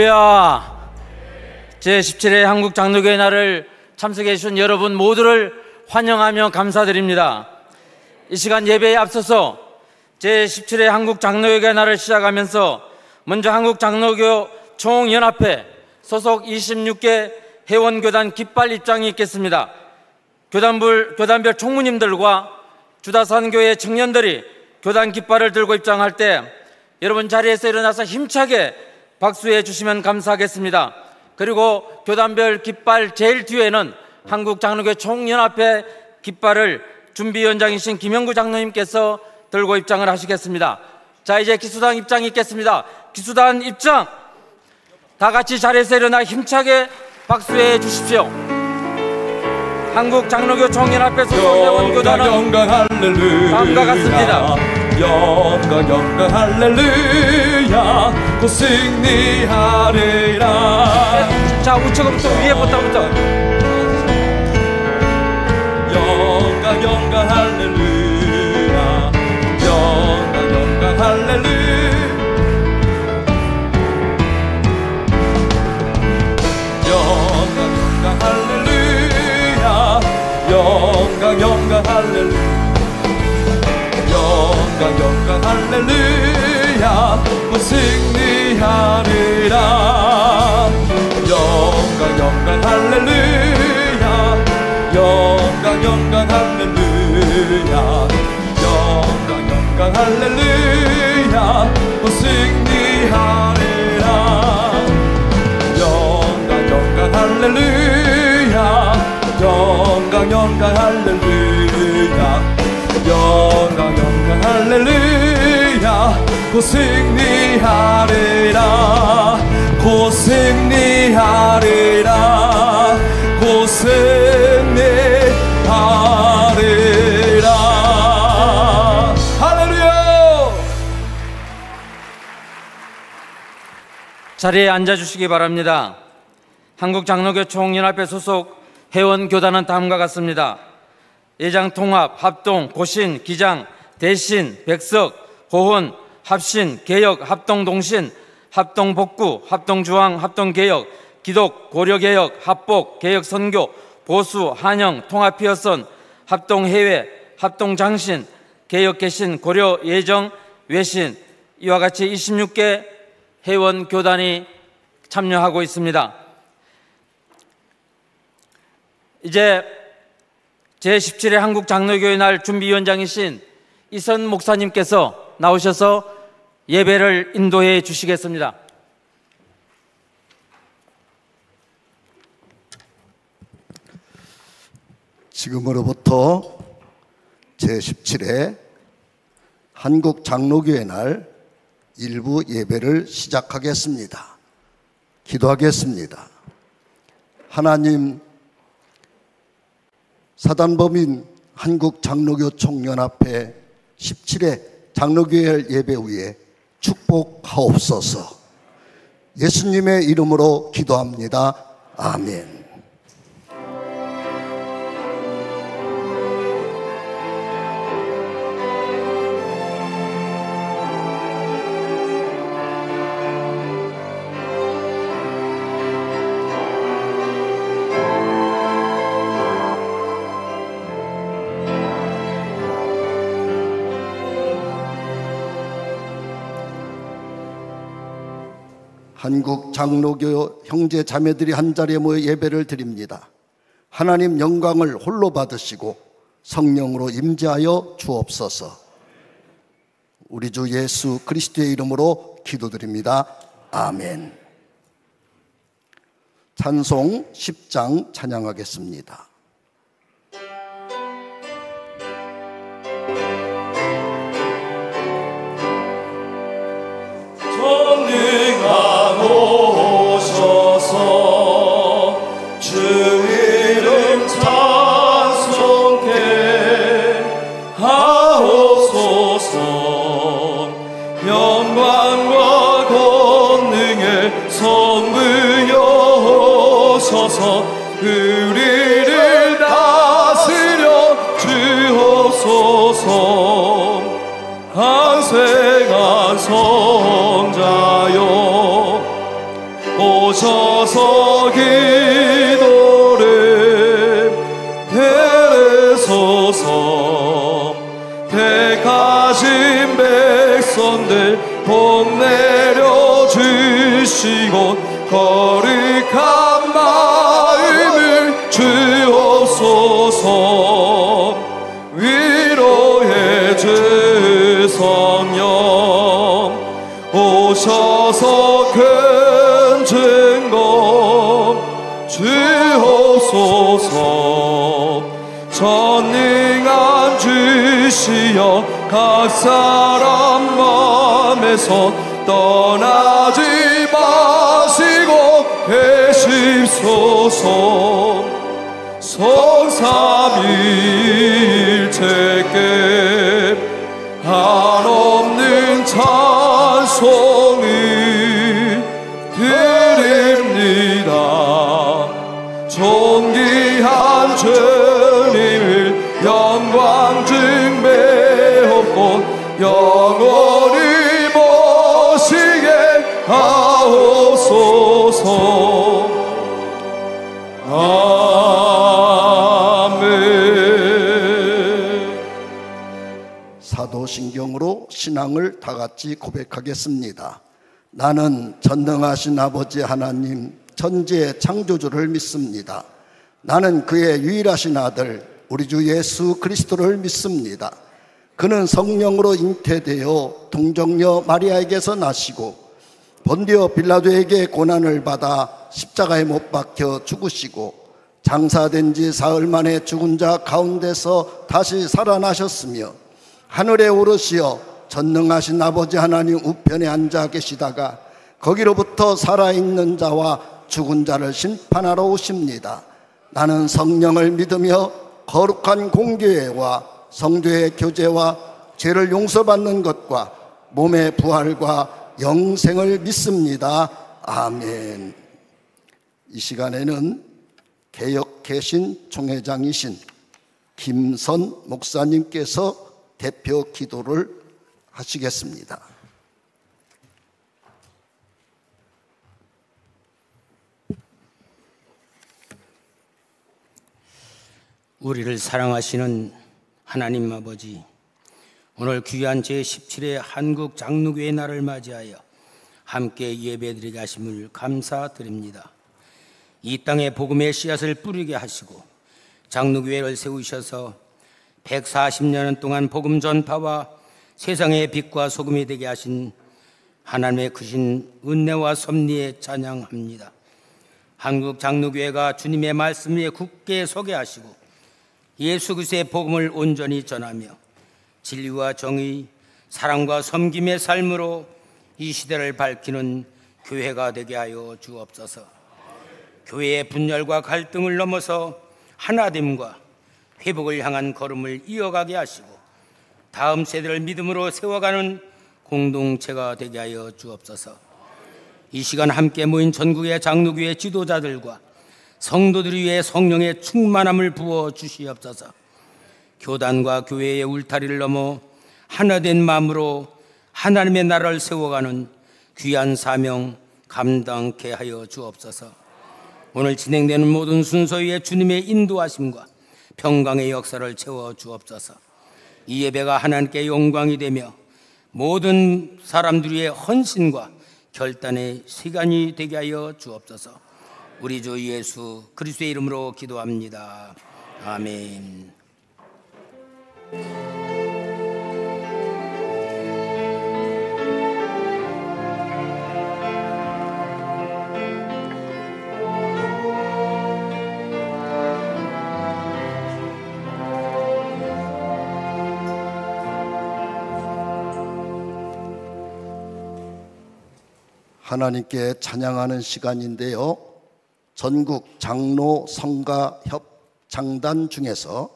할렐루야. 제17회 한국장로교회 날을 참석해 주신 여러분 모두를 환영하며 감사드립니다. 이 시간 예배에 앞서서 제17회 한국장로교회 날을 시작하면서 먼저 한국장로교 총연합회 소속 26개 회원교단 깃발 입장이 있겠습니다. 교단별 총무님들과 주다산교회 청년들이 교단 깃발을 들고 입장할 때 여러분 자리에서 일어나서 힘차게 박수해 주시면 감사하겠습니다. 그리고 교단별 깃발 제일 뒤에는 한국장로교 총연합회 깃발을 준비위원장이신 김영구 장로님께서 들고 입장을 하시겠습니다. 자, 이제 기수단 입장이 있겠습니다. 기수단 입장! 다 같이 자리에서 일어나 힘차게 박수해 주십시오. 한국장로교 총연합회 소속 회원교단은 다음과 같습니다. 영광 할렐루야 곧 승리하리라. 자, 우측부터 위에부터 영광 할렐루야 영광 할렐루야 영광 할렐루야 영광 할렐루야 영광 할렐루야 곧 승리하리라. 영광 할렐루야 영광 할렐루야 영광 할렐루야 곧 승리하리라. 영광 할렐루야 영광 할렐루야 영광 할렐루야 곧 승리하리라. 곧 승리하리라. 곧 승리하리라. 할렐루야. 자리에 앉아주시기 바랍니다. 한국장로교 총연합회 소속 회원교단은 다음과 같습니다. 예장, 통합, 합동, 고신, 기장, 대신, 백석, 고혼, 합신, 개혁, 합동동신, 합동복구, 합동주황, 합동개혁, 기독, 고려개혁, 합복, 개혁선교, 보수, 한영, 통합피어선, 합동해외, 합동장신, 개혁개신, 고려예정, 외신, 이와 같이 26개 회원교단이 참여하고 있습니다. 이제 제17회 한국장로교회 날 준비위원장이신 이선 목사님께서 나오셔서 예배를 인도해 주시겠습니다. 지금으로부터 제17회 한국장로교회 날 일부 예배를 시작하겠습니다. 기도하겠습니다. 하나님, 사단법인 한국장로교 총연합회 17회 장로교회 예배 후에 축복하옵소서. 예수님의 이름으로 기도합니다. 아멘. 한국 장로교 형제 자매들이 한자리에 모여 예배를 드립니다. 하나님 영광을 홀로 받으시고 성령으로 임재하여 주옵소서. 우리 주 예수 그리스도의 이름으로 기도드립니다. 아멘. 찬송 10장 찬양하겠습니다. 오셔서 주 이름 찬송케 하옵소서. 영광과 권능의 성부여 오셔서 우리를 다스려 주옵소서. 한생한 성자여 오셔서 기도를 들으소서. 택하신 백성들 복 내려주시고 거룩한 마음을 주옵소서. 위로해 주 성령 오셔서 큰 증거 주옵소서. 전능한 주시여 각 사람 마음에서 떠나지 마시고 계십소서. 성삼일체께 한없는 찬송을 드립니다. 존귀한 주님을 영광 증배하고 영원히 모시게 하옵소서. 아멘. 사도신경으로 신앙을 다 같이 고백하겠습니다. 나는 전능하신 아버지 하나님 천지의 창조주를 믿습니다. 나는 그의 유일하신 아들 우리 주 예수 그리스도를 믿습니다. 그는 성령으로 잉태되어 동정녀 마리아에게서 나시고 본디오 빌라도에게 고난을 받아 십자가에 못 박혀 죽으시고 장사된 지 사흘 만에 죽은 자 가운데서 다시 살아나셨으며 하늘에 오르시어 전능하신 아버지 하나님 우편에 앉아 계시다가 거기로부터 살아있는 자와 죽은 자를 심판하러 오십니다. 나는 성령을 믿으며 거룩한 공교회와 성도의 교제와 죄를 용서받는 것과 몸의 부활과 영생을 믿습니다. 아멘. 이 시간에는 개역개신 총회장이신 김선 목사님께서 대표 기도를 하시겠습니다. 우리를 사랑하시는 하나님 아버지, 오늘 귀한 제17회 한국 장로교회 날을 맞이하여 함께 예배드리게 하심을 감사드립니다. 이 땅에 복음의 씨앗을 뿌리게 하시고 장로교회를 세우셔서 140년 동안 복음 전파와 세상의 빛과 소금이 되게 하신 하나님의 크신 은혜와 섭리에 찬양합니다. 한국 장로교회가 주님의 말씀 위에 굳게 서게 하시고 예수 그리스도의 복음을 온전히 전하며 진리와 정의, 사랑과 섬김의 삶으로 이 시대를 밝히는 교회가 되게 하여 주옵소서. 교회의 분열과 갈등을 넘어서 하나됨과 회복을 향한 걸음을 이어가게 하시고 다음 세대를 믿음으로 세워가는 공동체가 되게 하여 주옵소서. 이 시간 함께 모인 전국의 장로교회 지도자들과 성도들 위해 성령의 충만함을 부어 주시옵소서. 교단과 교회의 울타리를 넘어 하나된 마음으로 하나님의 나라를 세워가는 귀한 사명 감당케 하여 주옵소서. 오늘 진행되는 모든 순서 위에 주님의 인도하심과 평강의 역사를 채워 주옵소서. 이 예배가 하나님께 영광이 되며 모든 사람들의 헌신과 결단의 시간이 되게 하여 주옵소서. 우리 주 예수 그리스도의 이름으로 기도합니다. 아멘. 하나님께 찬양하는 시간인데요, 전국 장로 성가 협창단 중에서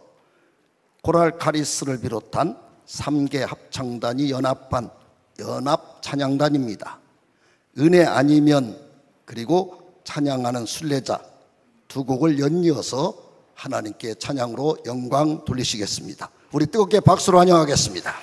코랄 카리스를 비롯한 3개 합창단이 연합한 연합 찬양단입니다. 은혜 아니면 그리고 찬양하는 순례자 두 곡을 연이어서 하나님께 찬양으로 영광 돌리시겠습니다. 우리 뜨겁게 박수로 환영하겠습니다.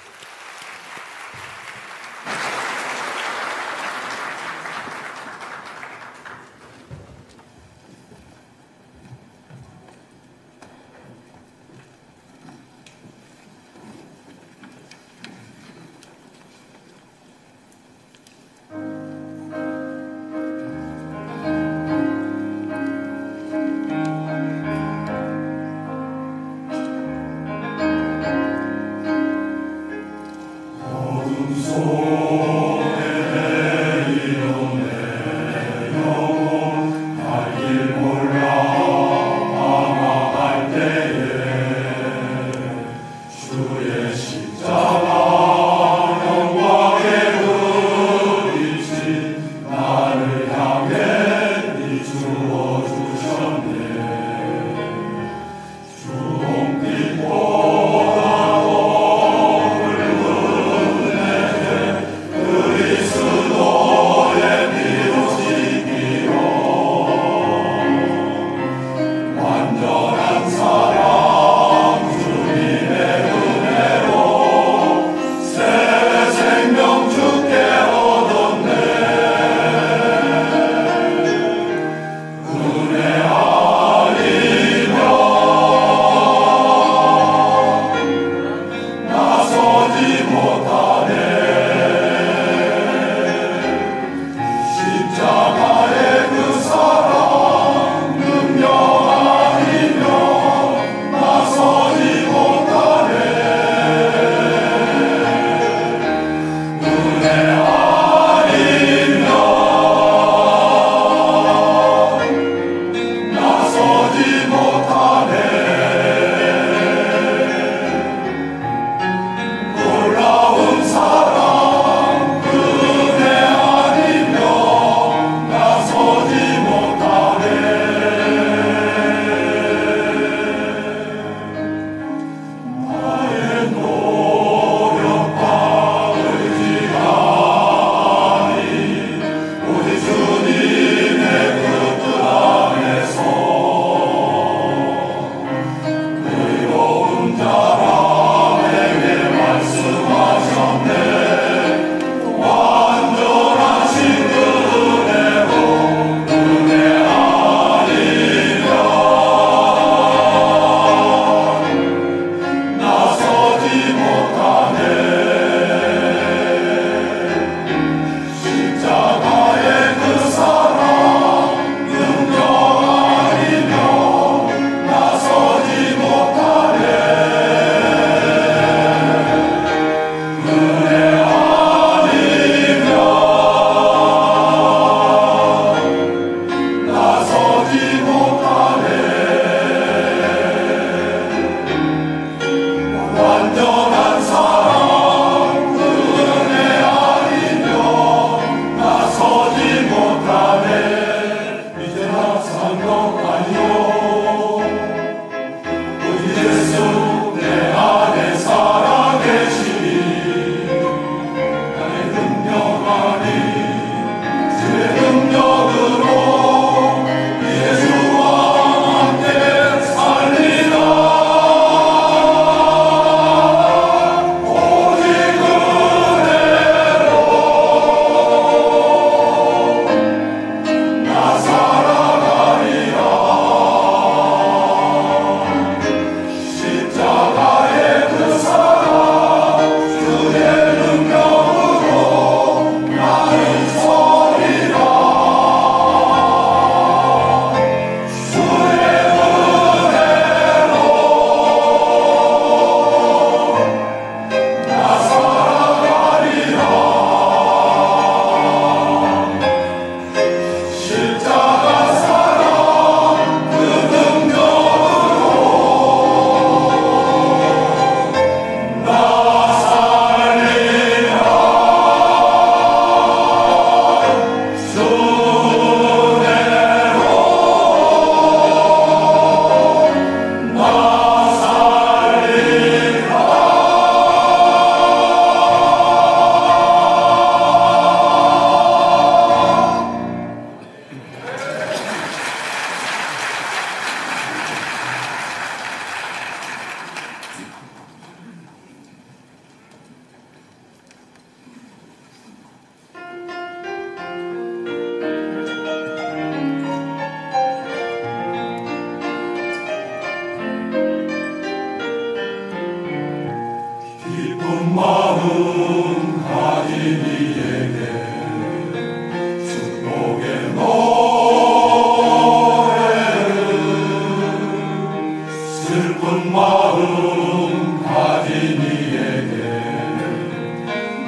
마음 가진 이에게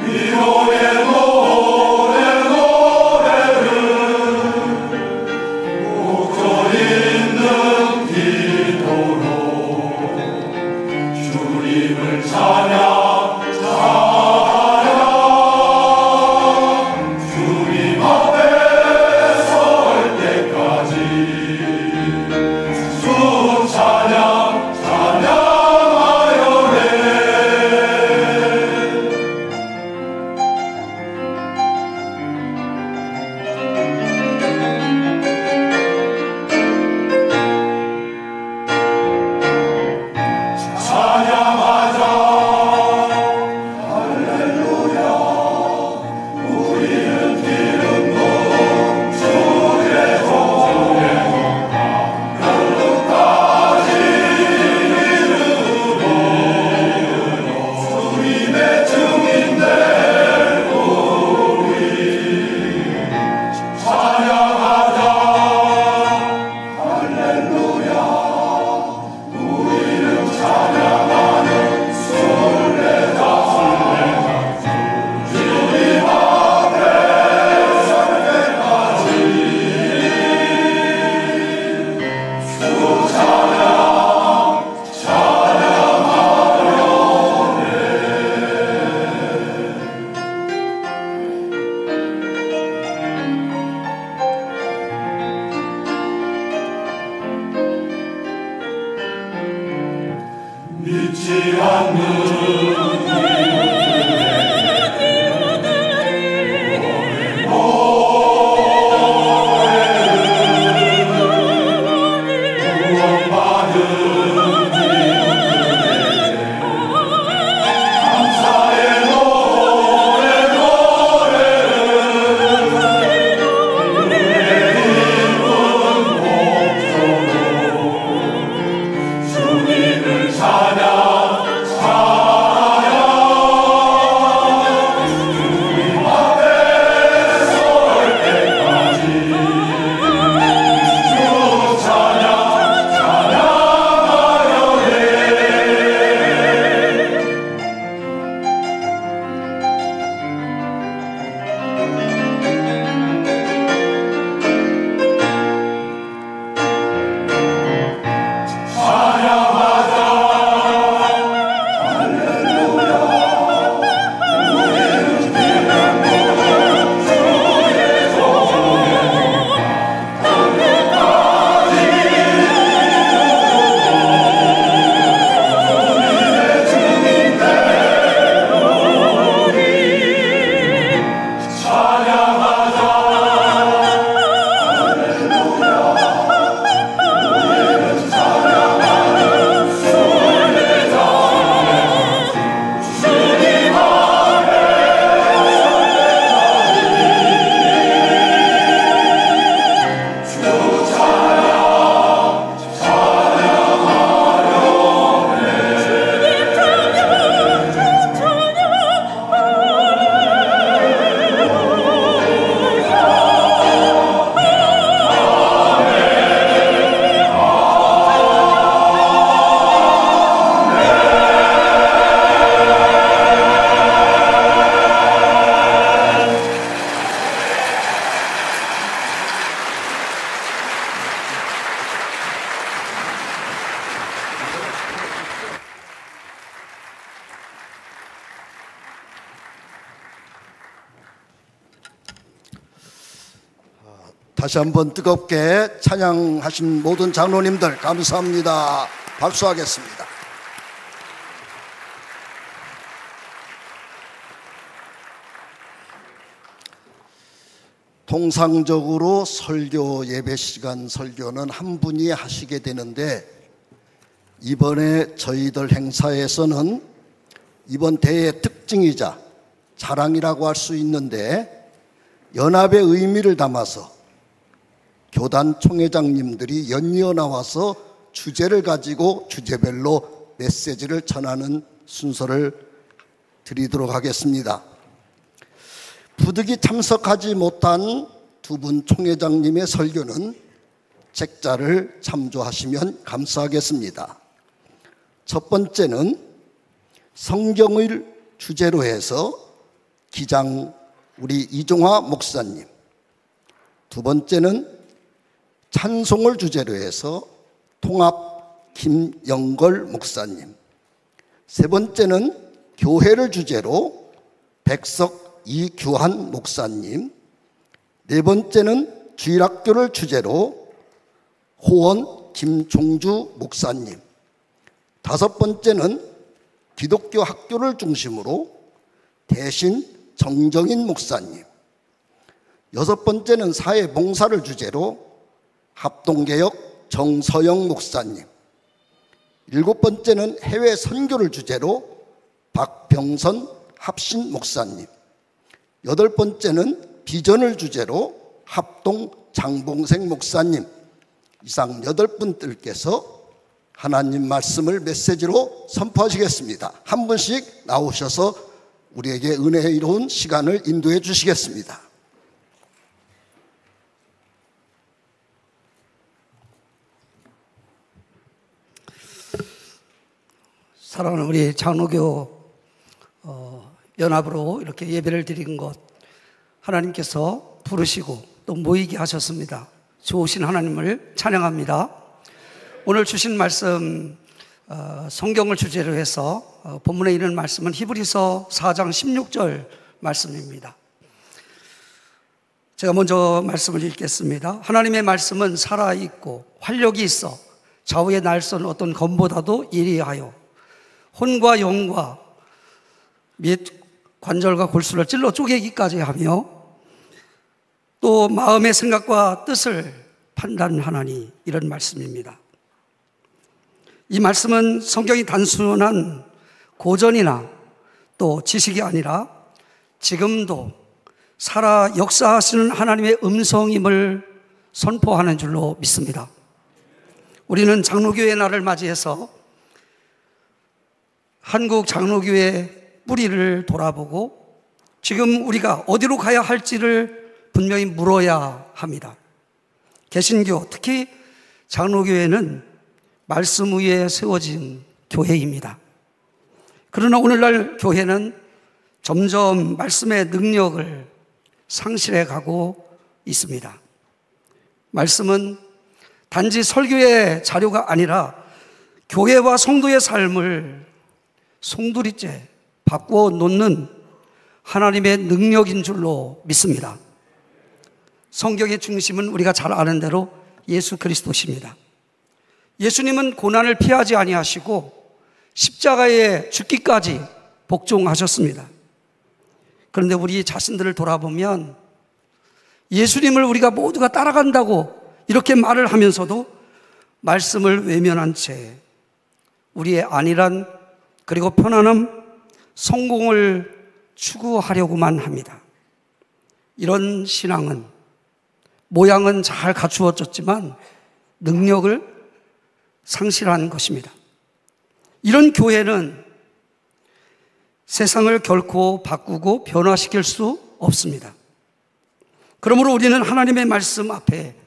위로 다시 한번 뜨겁게 찬양하신 모든 장로님들 감사합니다. 박수하겠습니다. 통상적으로 설교 예배 시간 설교는 한 분이 하시게 되는데 이번에 저희들 행사에서는 이번 대회의 특징이자 자랑이라고 할 수 있는데 연합의 의미를 담아서 교단 총회장님들이 연이어 나와서 주제를 가지고 주제별로 메시지를 전하는 순서를 드리도록 하겠습니다. 부득이 참석하지 못한 두 분 총회장님의 설교는 책자를 참조하시면 감사하겠습니다. 첫 번째는 성경을 주제로 해서 기장 우리 이종화 목사님, 두 번째는 찬송을 주제로 해서 통합 김영걸 목사님, 세 번째는 교회를 주제로 백석 이규환 목사님, 네 번째는 주일학교를 주제로 호원 김종주 목사님, 다섯 번째는 기독교 학교를 중심으로 대신 정정인 목사님, 여섯 번째는 사회봉사를 주제로 합동개혁 정서영 목사님, 일곱 번째는 해외 선교를 주제로 박병선 합신 목사님, 여덟 번째는 비전을 주제로 합동 장봉생 목사님, 이상 여덟 분들께서 하나님 말씀을 메시지로 선포하시겠습니다. 한 분씩 나오셔서 우리에게 은혜로운 시간을 인도해 주시겠습니다. 사랑하는 우리 장로교 연합으로 이렇게 예배를 드린 것 하나님께서 부르시고 또 모이게 하셨습니다. 좋으신 하나님을 찬양합니다. 오늘 주신 말씀 성경을 주제로 해서 본문에 있는 말씀은 히브리서 4장 16절 말씀입니다. 제가 먼저 말씀을 읽겠습니다. 하나님의 말씀은 살아있고 활력이 있어 좌우의 날선 어떤 검보다도 예리하여 혼과 영과 및 관절과 골수를 찔러 쪼개기까지 하며 또 마음의 생각과 뜻을 판단하나니, 이런 말씀입니다. 이 말씀은 성경이 단순한 고전이나 또 지식이 아니라 지금도 살아 역사하시는 하나님의 음성임을 선포하는 줄로 믿습니다. 우리는 장로교회 날을 맞이해서 한국 장로교회 뿌리를 돌아보고 지금 우리가 어디로 가야 할지를 분명히 물어야 합니다. 개신교, 특히 장로교회는 말씀 위에 세워진 교회입니다. 그러나 오늘날 교회는 점점 말씀의 능력을 상실해 가고 있습니다. 말씀은 단지 설교의 자료가 아니라 교회와 성도의 삶을 송두리째 바꾸어 놓는 하나님의 능력인 줄로 믿습니다. 성경의 중심은 우리가 잘 아는 대로 예수 그리스도십니다. 예수님은 고난을 피하지 아니하시고 십자가에 죽기까지 복종하셨습니다. 그런데 우리 자신들을 돌아보면 예수님을 우리가 모두가 따라간다고 이렇게 말을 하면서도 말씀을 외면한 채 우리의 안일한 그리고 편안함, 성공을 추구하려고만 합니다. 이런 신앙은 모양은 잘 갖추어졌지만 능력을 상실한 것입니다. 이런 교회는 세상을 결코 바꾸고 변화시킬 수 없습니다. 그러므로 우리는 하나님의 말씀 앞에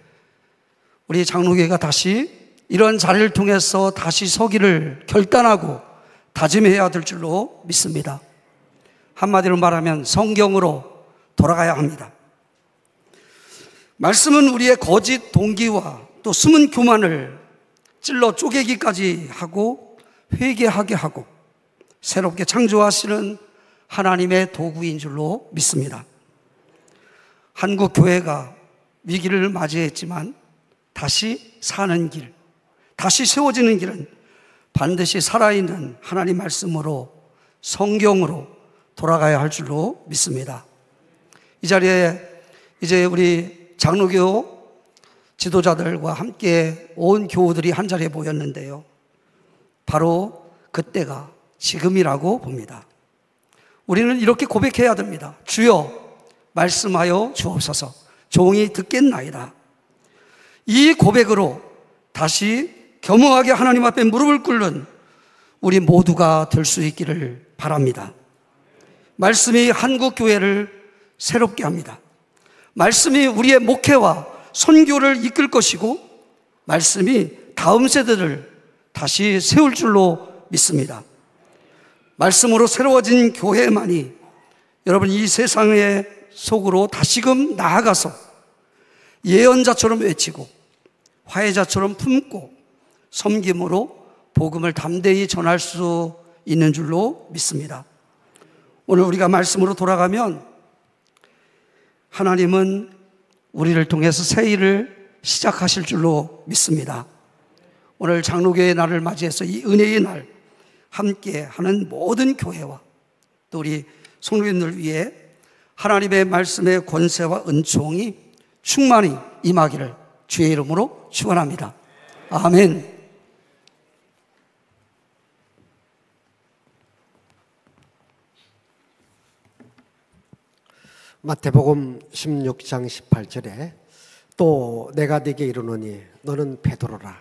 우리 장로교회가 다시 이런 자리를 통해서 다시 서기를 결단하고 다짐해야 될 줄로 믿습니다. 한마디로 말하면 성경으로 돌아가야 합니다. 말씀은 우리의 거짓 동기와 또 숨은 교만을 찔러 쪼개기까지 하고 회개하게 하고 새롭게 창조하시는 하나님의 도구인 줄로 믿습니다. 한국 교회가 위기를 맞이했지만 다시 사는 길, 다시 세워지는 길은 반드시 살아있는 하나님 말씀으로, 성경으로 돌아가야 할 줄로 믿습니다. 이 자리에 이제 우리 장로교 지도자들과 함께 온 교우들이 한 자리에 모였는데요, 바로 그때가 지금이라고 봅니다. 우리는 이렇게 고백해야 됩니다. 주여 말씀하여 주옵소서, 종이 듣겠나이다. 이 고백으로 다시 겸허하게 하나님 앞에 무릎을 꿇는 우리 모두가 될 수 있기를 바랍니다. 말씀이 한국교회를 새롭게 합니다. 말씀이 우리의 목회와 선교를 이끌 것이고, 말씀이 다음 세대를 다시 세울 줄로 믿습니다. 말씀으로 새로워진 교회만이 여러분 이 세상의 속으로 다시금 나아가서 예언자처럼 외치고 화해자처럼 품고 섬김으로 복음을 담대히 전할 수 있는 줄로 믿습니다. 오늘 우리가 말씀으로 돌아가면 하나님은 우리를 통해서 새 일을 시작하실 줄로 믿습니다. 오늘 장로교의 날을 맞이해서 이 은혜의 날 함께 하는 모든 교회와 또 우리 성도님들 위해 하나님의 말씀의 권세와 은총이 충만히 임하기를 주의 이름으로 축원합니다. 아멘. 마태복음 16장 18절에 또 내가 네게 이르노니 너는 베드로라.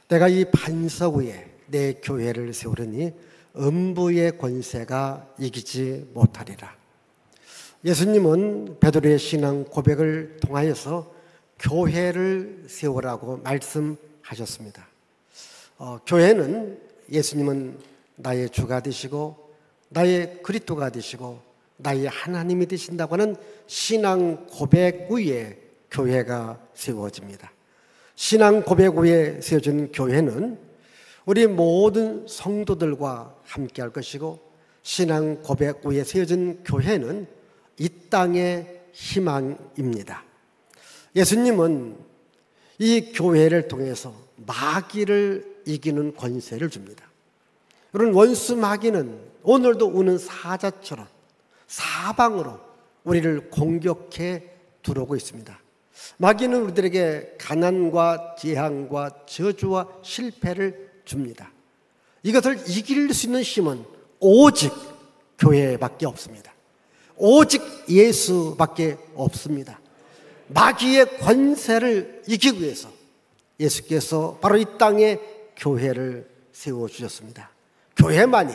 내가 이 반석 위에 내 교회를 세우려니 음부의 권세가 이기지 못하리라. 예수님은 베드로의 신앙 고백을 통하여서 교회를 세우라고 말씀하셨습니다. 교회는 예수님은 나의 주가 되시고 나의 그리스도가 되시고 나의 하나님이 되신다고 하는 신앙 고백 위에 교회가 세워집니다. 신앙 고백 위에 세워진 교회는 우리 모든 성도들과 함께 할 것이고, 신앙 고백 위에 세워진 교회는 이 땅의 희망입니다. 예수님은 이 교회를 통해서 마귀를 이기는 권세를 줍니다. 여러분, 원수 마귀는 오늘도 우는 사자처럼 사방으로 우리를 공격해 들어오고 있습니다. 마귀는 우리들에게 가난과 재앙과 저주와 실패를 줍니다. 이것을 이길 수 있는 힘은 오직 교회밖에 없습니다. 오직 예수밖에 없습니다. 마귀의 권세를 이기기 위해서 예수께서 바로 이 땅에 교회를 세워주셨습니다. 교회만이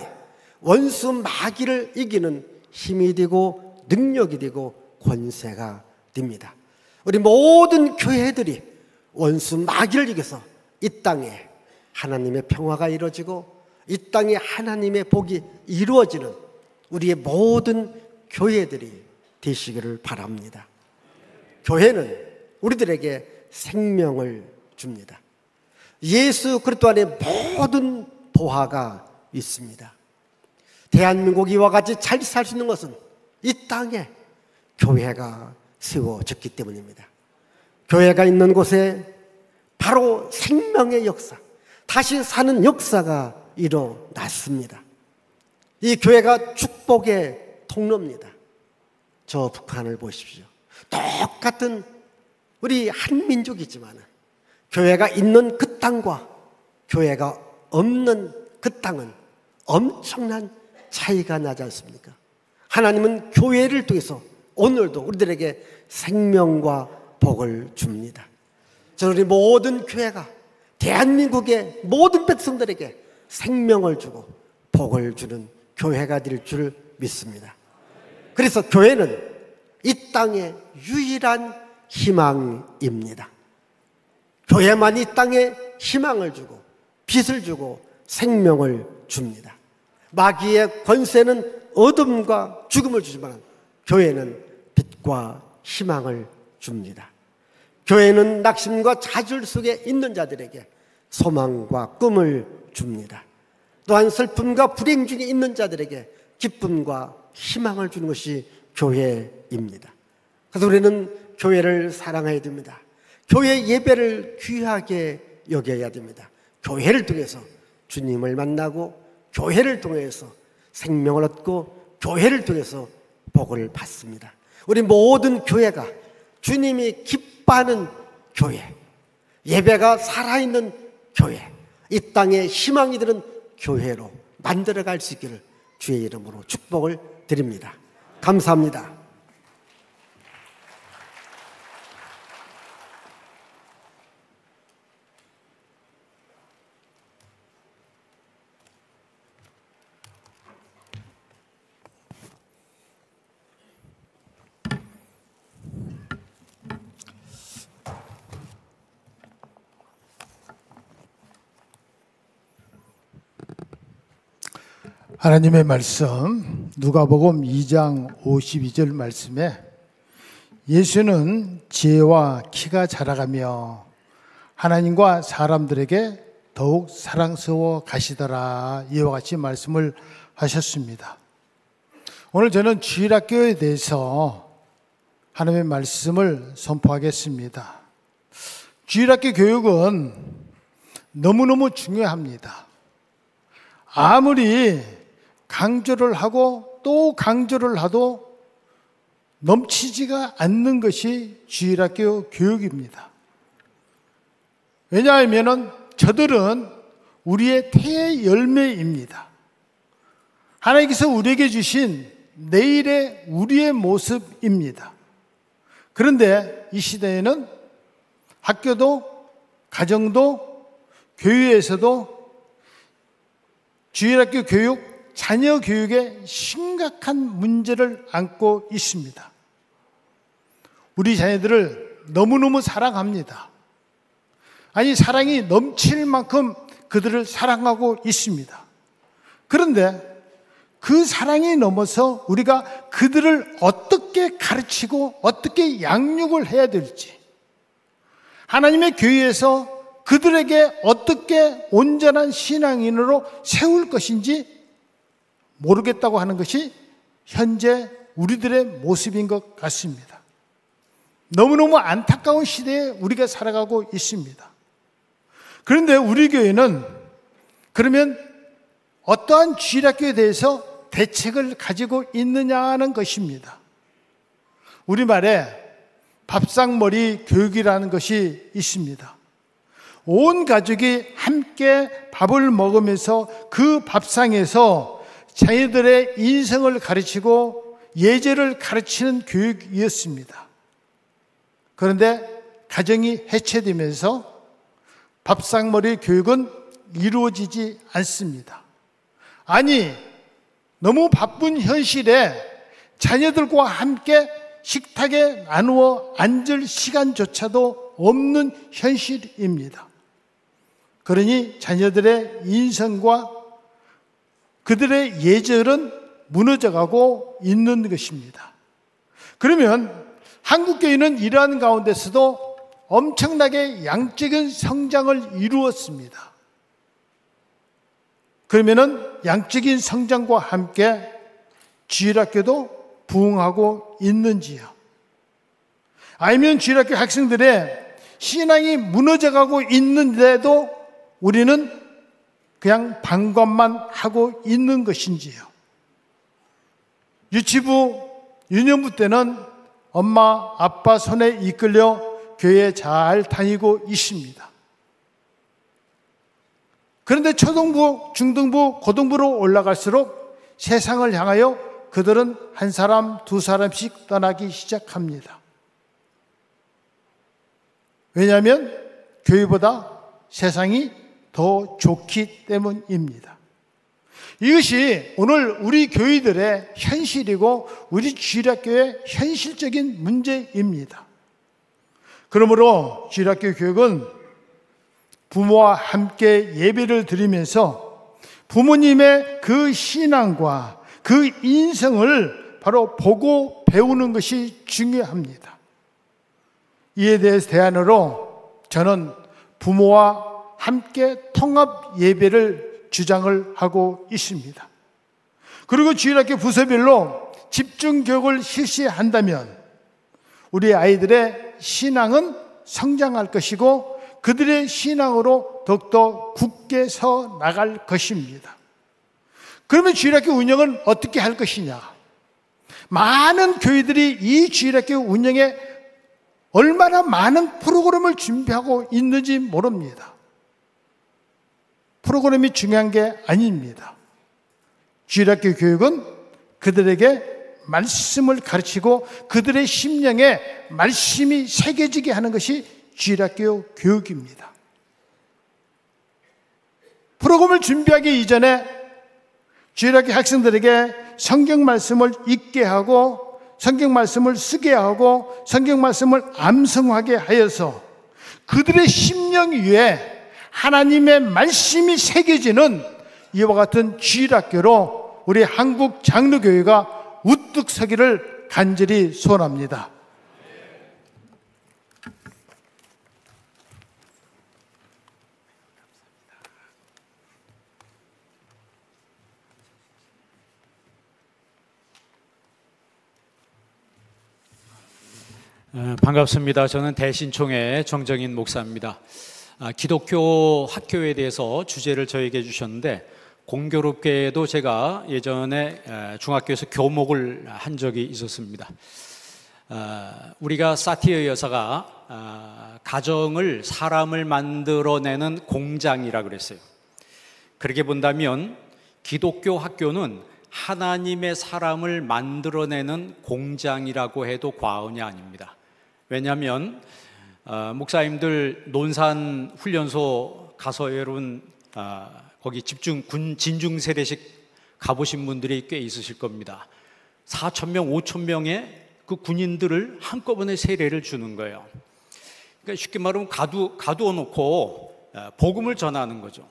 원수 마귀를 이기는 힘이 되고 능력이 되고 권세가 됩니다. 우리 모든 교회들이 원수 마귀를 이겨서 이 땅에 하나님의 평화가 이루어지고 이 땅에 하나님의 복이 이루어지는 우리의 모든 교회들이 되시기를 바랍니다. 교회는 우리들에게 생명을 줍니다. 예수 그리스도 안에 모든 보화가 있습니다. 대한민국 이와 같이 잘 살 수 있는 것은 이 땅에 교회가 세워졌기 때문입니다. 교회가 있는 곳에 바로 생명의 역사, 다시 사는 역사가 일어났습니다. 이 교회가 축복의 통로입니다. 저 북한을 보십시오. 똑같은 우리 한민족이지만 교회가 있는 그 땅과 교회가 없는 그 땅은 엄청난 차이가 나지 않습니까? 하나님은 교회를 통해서 오늘도 우리들에게 생명과 복을 줍니다. 저는 우리 모든 교회가 대한민국의 모든 백성들에게 생명을 주고 복을 주는 교회가 될 줄 믿습니다. 그래서 교회는 이 땅의 유일한 희망입니다. 교회만이 이 땅에 희망을 주고 빛을 주고 생명을 줍니다. 마귀의 권세는 어둠과 죽음을 주지만 교회는 빛과 희망을 줍니다. 교회는 낙심과 좌절 속에 있는 자들에게 소망과 꿈을 줍니다. 또한 슬픔과 불행 중에 있는 자들에게 기쁨과 희망을 주는 것이 교회입니다. 그래서 우리는 교회를 사랑해야 됩니다. 교회 예배를 귀하게 여겨야 됩니다. 교회를 통해서 주님을 만나고, 교회를 통해서 생명을 얻고, 교회를 통해서 복을 받습니다. 우리 모든 교회가 주님이 기뻐하는 교회, 예배가 살아있는 교회, 이 땅에 희망이 드는 교회로 만들어갈 수 있기를 주의 이름으로 축복을 드립니다. 감사합니다. 하나님의 말씀, 누가복음 2장 52절 말씀에 예수는 지혜와 키가 자라가며 하나님과 사람들에게 더욱 사랑스러워 가시더라, 이와 같이 말씀을 하셨습니다. 오늘 저는 주일학교에 대해서 하나님의 말씀을 선포하겠습니다. 주일학교 교육은 너무너무 중요합니다. 아무리 강조를 하고 또 강조를 해도 넘치지가 않는 것이 주일학교 교육입니다. 왜냐하면 저들은 우리의 태의 열매입니다. 하나님께서 우리에게 주신 내일의 우리의 모습입니다. 그런데 이 시대에는 학교도 가정도 교회에서도 주일학교 교육, 자녀 교육에 심각한 문제를 안고 있습니다. 우리 자녀들을 너무너무 사랑합니다. 아니, 사랑이 넘칠 만큼 그들을 사랑하고 있습니다. 그런데 그 사랑이 넘어서 우리가 그들을 어떻게 가르치고 어떻게 양육을 해야 될지, 하나님의 교회에서 그들에게 어떻게 온전한 신앙인으로 세울 것인지 모르겠다고 하는 것이 현재 우리들의 모습인 것 같습니다. 너무너무 안타까운 시대에 우리가 살아가고 있습니다. 그런데 우리 교회는 그러면 어떠한 주일학교에 대해서 대책을 가지고 있느냐는 것입니다. 우리말에 밥상머리 교육이라는 것이 있습니다. 온 가족이 함께 밥을 먹으면서 그 밥상에서 자녀들의 인성을 가르치고 예절을 가르치는 교육이었습니다. 그런데 가정이 해체되면서 밥상머리 교육은 이루어지지 않습니다. 아니, 너무 바쁜 현실에 자녀들과 함께 식탁에 나누어 앉을 시간조차도 없는 현실입니다. 그러니 자녀들의 인성과 그들의 예절은 무너져가고 있는 것입니다. 그러면 한국교회는 이러한 가운데서도 엄청나게 양적인 성장을 이루었습니다. 그러면은 양적인 성장과 함께 주일학교도 부흥하고 있는지요? 아니면 주일학교 학생들의 신앙이 무너져가고 있는데도 우리는 그냥 방관만 하고 있는 것인지요? 유치부, 유년부 때는 엄마, 아빠 손에 이끌려 교회에 잘 다니고 있습니다. 그런데 초등부, 중등부, 고등부로 올라갈수록 세상을 향하여 그들은 한 사람, 두 사람씩 떠나기 시작합니다. 왜냐하면 교회보다 세상이 더 좋기 때문입니다. 이것이 오늘 우리 교회들의 현실이고 우리 주일학교의 현실적인 문제입니다. 그러므로 주일학교 교육은 부모와 함께 예배를 드리면서 부모님의 그 신앙과 그 인성을 바로 보고 배우는 것이 중요합니다. 이에 대해서 대안으로 저는 부모와 함께 통합 예배를 주장을 하고 있습니다. 그리고 주일학교 부서별로 집중교육을 실시한다면 우리 아이들의 신앙은 성장할 것이고 그들의 신앙으로 더욱더 굳게 서 나갈 것입니다. 그러면 주일학교 운영은 어떻게 할 것이냐? 많은 교회들이 이 주일학교 운영에 얼마나 많은 프로그램을 준비하고 있는지 모릅니다. 프로그램이 중요한 게 아닙니다. 주일학교 교육은 그들에게 말씀을 가르치고 그들의 심령에 말씀이 새겨지게 하는 것이 주일학교 교육입니다. 프로그램을 준비하기 이전에 주일학교 학생들에게 성경 말씀을 읽게 하고 성경 말씀을 쓰게 하고 성경 말씀을 암송하게 하여서 그들의 심령 위에 하나님의 말씀이 새겨지는 이와 같은 주일학교로 우리 한국 장로교회가 우뚝 서기를 간절히 소원합니다. 반갑습니다. 저는 대신총회 정정인 목사입니다. 기독교 학교에 대해서 주제를 저에게 주셨는데 공교롭게도 제가 예전에 중학교에서 교목을 한 적이 있었습니다. 우리가 사티어 여사가 가정을 사람을 만들어내는 공장이라고 그랬어요. 그렇게 본다면 기독교 학교는 하나님의 사람을 만들어내는 공장이라고 해도 과언이 아닙니다. 왜냐하면 목사님들 논산 훈련소 가서 여러분 거기 군 진중 세례식 가보신 분들이 꽤 있으실 겁니다. 4,000명, 5,000명의 그 군인들을 한꺼번에 세례를 주는 거예요. 그러니까 쉽게 말하면 가두어 놓고 복음을 전하는 거죠.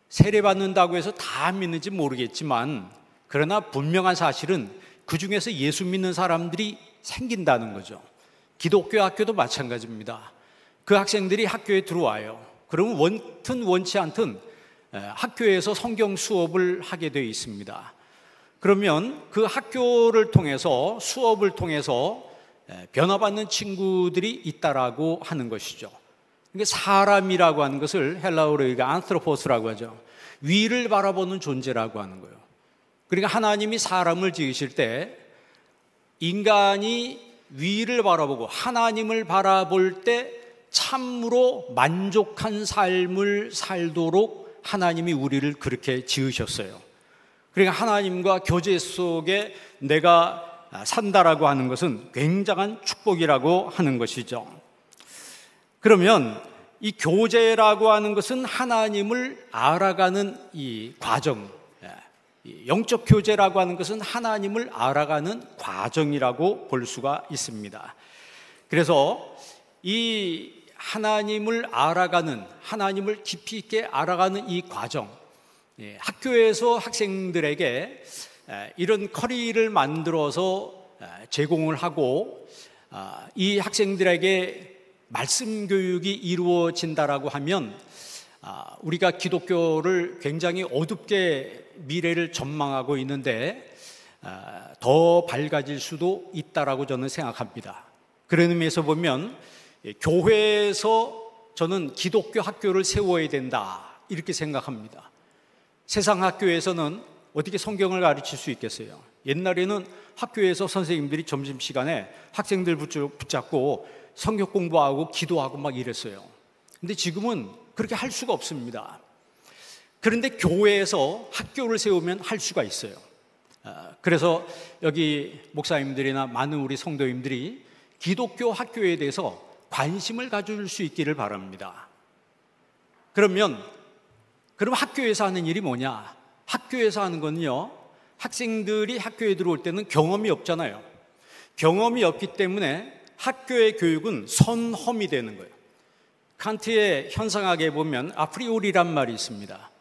세례 받는다고 해서 다 믿는지 모르겠지만 그러나 분명한 사실은 그 중에서 예수 믿는 사람들이 생긴다는 거죠. 기독교 학교도 마찬가지입니다. 그 학생들이 학교에 들어와요. 그러면 원튼 원치 않든 학교에서 성경 수업을 하게 되어 있습니다. 그러면 그 학교를 통해서 수업을 통해서 변화받는 친구들이 있다라고 하는 것이죠. 그러니까 사람이라고 하는 것을 헬라어로 우리가 안트로포스라고 하죠. 위를 바라보는 존재라고 하는 거예요. 그러니까 하나님이 사람을 지으실 때 인간이 위를 바라보고 하나님을 바라볼 때 참으로 만족한 삶을 살도록 하나님이 우리를 그렇게 지으셨어요. 그러니까 하나님과 교제 속에 내가 산다라고 하는 것은 굉장한 축복이라고 하는 것이죠. 그러면 이 교제라고 하는 것은 하나님을 알아가는 이 과정, 영적 교제라고 하는 것은 하나님을 알아가는 과정이라고 볼 수가 있습니다. 그래서 이 하나님을 알아가는, 하나님을 깊이 있게 알아가는 이 과정, 학교에서 학생들에게 이런 커리를 만들어서 제공을 하고 이 학생들에게 말씀 교육이 이루어진다라고 하면 우리가 기독교를 굉장히 어둡게 미래를 전망하고 있는데 더 밝아질 수도 있다라고 저는 생각합니다. 그런 의미에서 보면 교회에서 저는 기독교 학교를 세워야 된다 이렇게 생각합니다. 세상 학교에서는 어떻게 성경을 가르칠 수 있겠어요? 옛날에는 학교에서 선생님들이 점심시간에 학생들 붙잡고 성경 공부하고 기도하고 막 이랬어요. 근데 지금은 그렇게 할 수가 없습니다. 그런데 교회에서 학교를 세우면 할 수가 있어요. 그래서 여기 목사님들이나 많은 우리 성도님들이 기독교 학교에 대해서 관심을 가질 수 있기를 바랍니다. 그럼 학교에서 하는 일이 뭐냐? 학교에서 하는 건요, 학생들이 학교에 들어올 때는 경험이 없잖아요. 경험이 없기 때문에 학교의 교육은 선험이 되는 거예요. 칸트의 현상학에 보면 아프리오리란 말이 있습니다.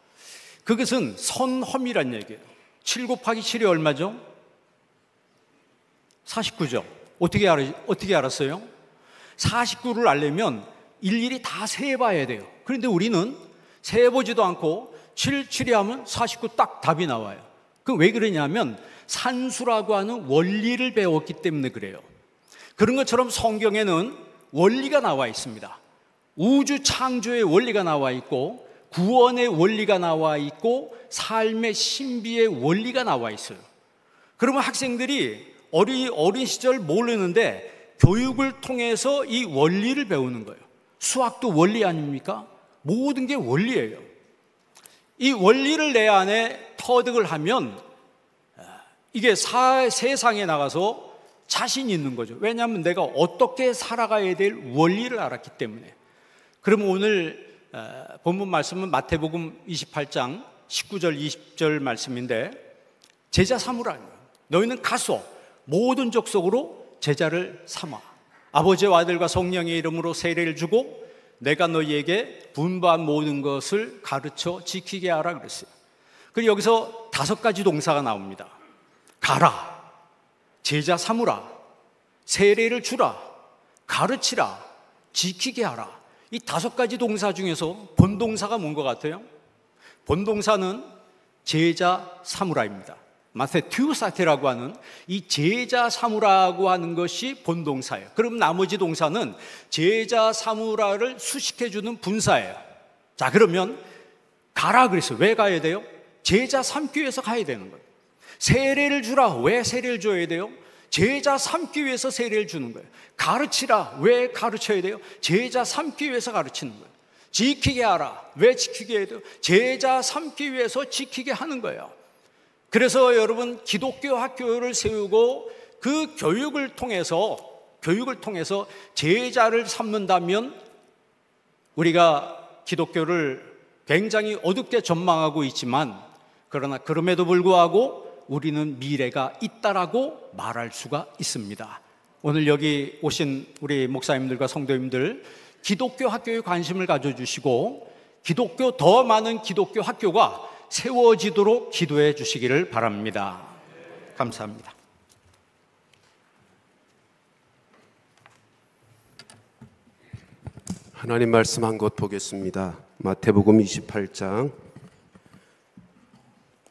그것은 선험이란 얘기예요. 7 곱하기 7이 얼마죠? 49죠. 어떻게 알았어요? 49를 알려면 일일이 다 세봐야 돼요. 그런데 우리는 세보지도 않고 7 하면 49 딱 답이 나와요. 그 왜 그러냐면 산수라고 하는 원리를 배웠기 때문에 그래요. 그런 것처럼 성경에는 원리가 나와 있습니다. 우주 창조의 원리가 나와 있고, 구원의 원리가 나와 있고, 삶의 신비의 원리가 나와 있어요. 그러면 학생들이 어린 시절 모르는데 교육을 통해서 이 원리를 배우는 거예요. 수학도 원리 아닙니까? 모든 게 원리예요. 이 원리를 내 안에 터득을 하면 이게 세상에 나가서 자신 있는 거죠. 왜냐하면 내가 어떻게 살아가야 될 원리를 알았기 때문에. 그럼 오늘 본문 말씀은 마태복음 28장 19절 20절 말씀인데, 제자 삼으라. 너희는 가서 모든 족속으로 제자를 삼아 아버지와 아들과 성령의 이름으로 세례를 주고 내가 너희에게 분부한 모든 것을 가르쳐 지키게 하라 그랬어요. 그리고 여기서 5가지 동사가 나옵니다. 가라, 제자 삼으라, 세례를 주라, 가르치라, 지키게 하라. 이 5가지 동사 중에서 본동사가 뭔 것 같아요? 본동사는 제자 삼으라입니다. 마세튜사테라고 하는 이 제자 삼으라고 하는 것이 본동사예요. 그럼 나머지 동사는 제자 삼으라를 수식해주는 분사예요. 자, 그러면 가라 그랬어요. 왜 가야 돼요? 제자 삼기 위해서 가야 되는 거예요. 세례를 주라. 왜 세례를 줘야 돼요? 제자 삼기 위해서 세례를 주는 거예요. 가르치라. 왜 가르쳐야 돼요? 제자 삼기 위해서 가르치는 거예요. 지키게 하라. 왜 지키게 해야 돼요? 제자 삼기 위해서 지키게 하는 거예요. 그래서 여러분, 기독교 학교를 세우고 그 교육을 통해서 제자를 삼는다면 우리가 기독교를 굉장히 어둡게 전망하고 있지만, 그러나 그럼에도 불구하고 우리는 미래가 있다라고 말할 수가 있습니다. 오늘 여기 오신 우리 목사님들과 성도님들, 기독교 학교에 관심을 가져주시고 더 많은 기독교 학교가 세워지도록 기도해 주시기를 바랍니다. 감사합니다. 하나님 말씀 한 곳 보겠습니다. 마태복음 28장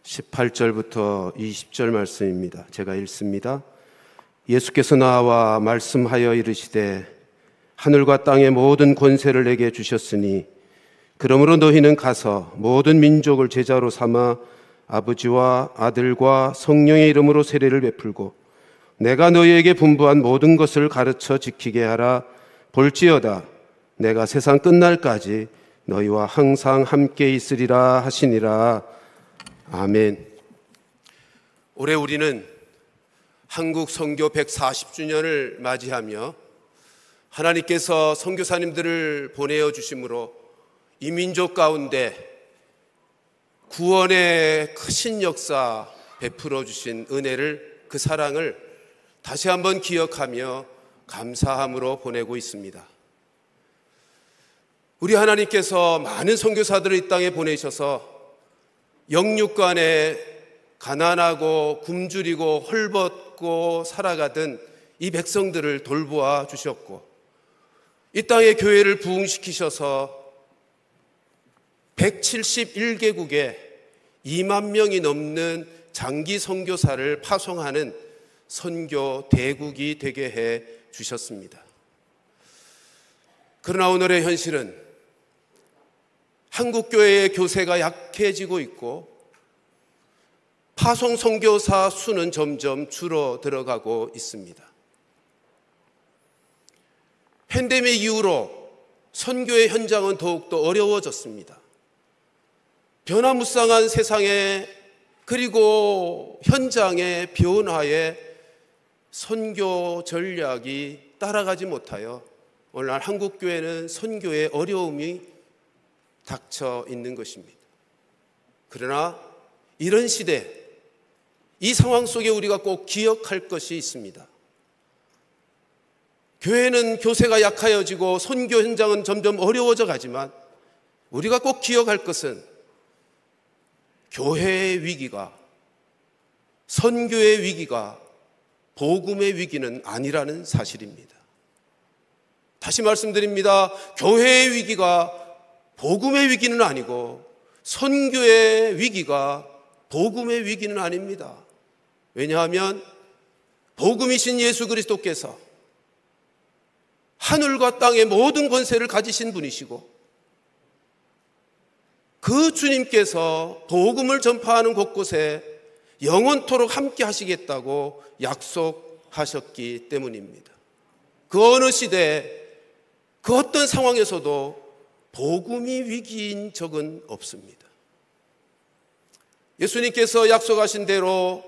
18절부터 20절 말씀입니다. 제가 읽습니다. 예수께서 나와 말씀하여 이르시되 하늘과 땅의 모든 권세를 내게 주셨으니 그러므로 너희는 가서 모든 민족을 제자로 삼아 아버지와 아들과 성령의 이름으로 세례를 베풀고 내가 너희에게 분부한 모든 것을 가르쳐 지키게 하라. 볼지어다 내가 세상 끝날까지 너희와 항상 함께 있으리라 하시니라. 아멘. 올해 우리는 한국 선교 140주년을 맞이하며 하나님께서 선교사님들을 보내어 주심으로 이 민족 가운데 구원의 크신 역사 베풀어 주신 은혜를, 그 사랑을 다시 한번 기억하며 감사함으로 보내고 있습니다. 우리 하나님께서 많은 선교사들을 이 땅에 보내셔서 영육간에 가난하고 굶주리고 헐벗고 살아가던 이 백성들을 돌보아 주셨고, 이 땅에 교회를 부흥시키셔서 171개국에 2만 명이 넘는 장기 선교사를 파송하는 선교 대국이 되게 해 주셨습니다. 그러나 오늘의 현실은 한국교회의 교세가 약해지고 있고 파송 선교사 수는 점점 줄어들어가고 있습니다. 팬데믹 이후로 선교의 현장은 더욱더 어려워졌습니다. 변화무쌍한 세상에, 그리고 현장의 변화에 선교 전략이 따라가지 못하여 오늘날 한국교회는 선교의 어려움이 닥쳐 있는 것입니다. 그러나 이런 시대, 이 상황 속에 우리가 꼭 기억할 것이 있습니다. 교회는 교세가 약하여지고 선교 현장은 점점 어려워져 가지만 우리가 꼭 기억할 것은 교회의 위기가, 선교의 위기가 복음의 위기는 아니라는 사실입니다. 다시 말씀드립니다. 교회의 위기가 복음의 위기는 아니고 선교의 위기가 복음의 위기는 아닙니다. 왜냐하면 복음이신 예수 그리스도께서 하늘과 땅의 모든 권세를 가지신 분이시고 그 주님께서 복음을 전파하는 곳곳에 영원토록 함께 하시겠다고 약속하셨기 때문입니다. 그 어느 시대에 그 어떤 상황에서도 복음이 위기인 적은 없습니다. 예수님께서 약속하신 대로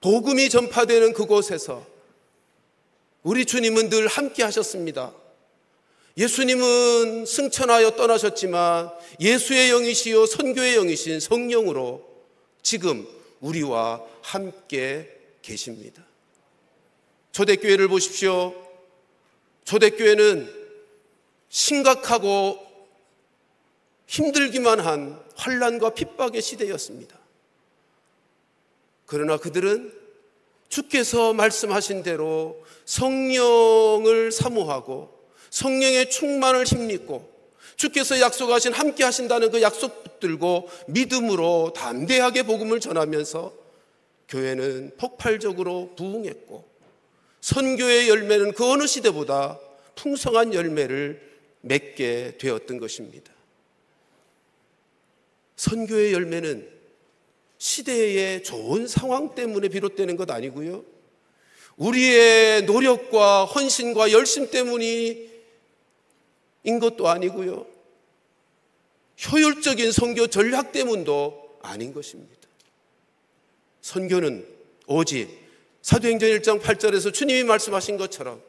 복음이 전파되는 그곳에서 우리 주님은 늘 함께 하셨습니다. 예수님은 승천하여 떠나셨지만 예수의 영이시요 선교의 영이신 성령으로 지금 우리와 함께 계십니다. 초대교회를 보십시오. 초대교회는 심각하고 힘들기만 한 환난과 핍박의 시대였습니다. 그러나 그들은 주께서 말씀하신 대로 성령을 사모하고 성령의 충만을 힘입고 주께서 약속하신 함께 하신다는 그 약속 붙들고 믿음으로 담대하게 복음을 전하면서 교회는 폭발적으로 부흥했고 선교의 열매는 그 어느 시대보다 풍성한 열매를 맺게 되었던 것입니다. 선교의 열매는 시대의 좋은 상황 때문에 비롯되는 것 아니고요, 우리의 노력과 헌신과 열심 때문인 것도 아니고요, 효율적인 선교 전략 때문도 아닌 것입니다. 선교는 오직 사도행전 1장 8절에서 주님이 말씀하신 것처럼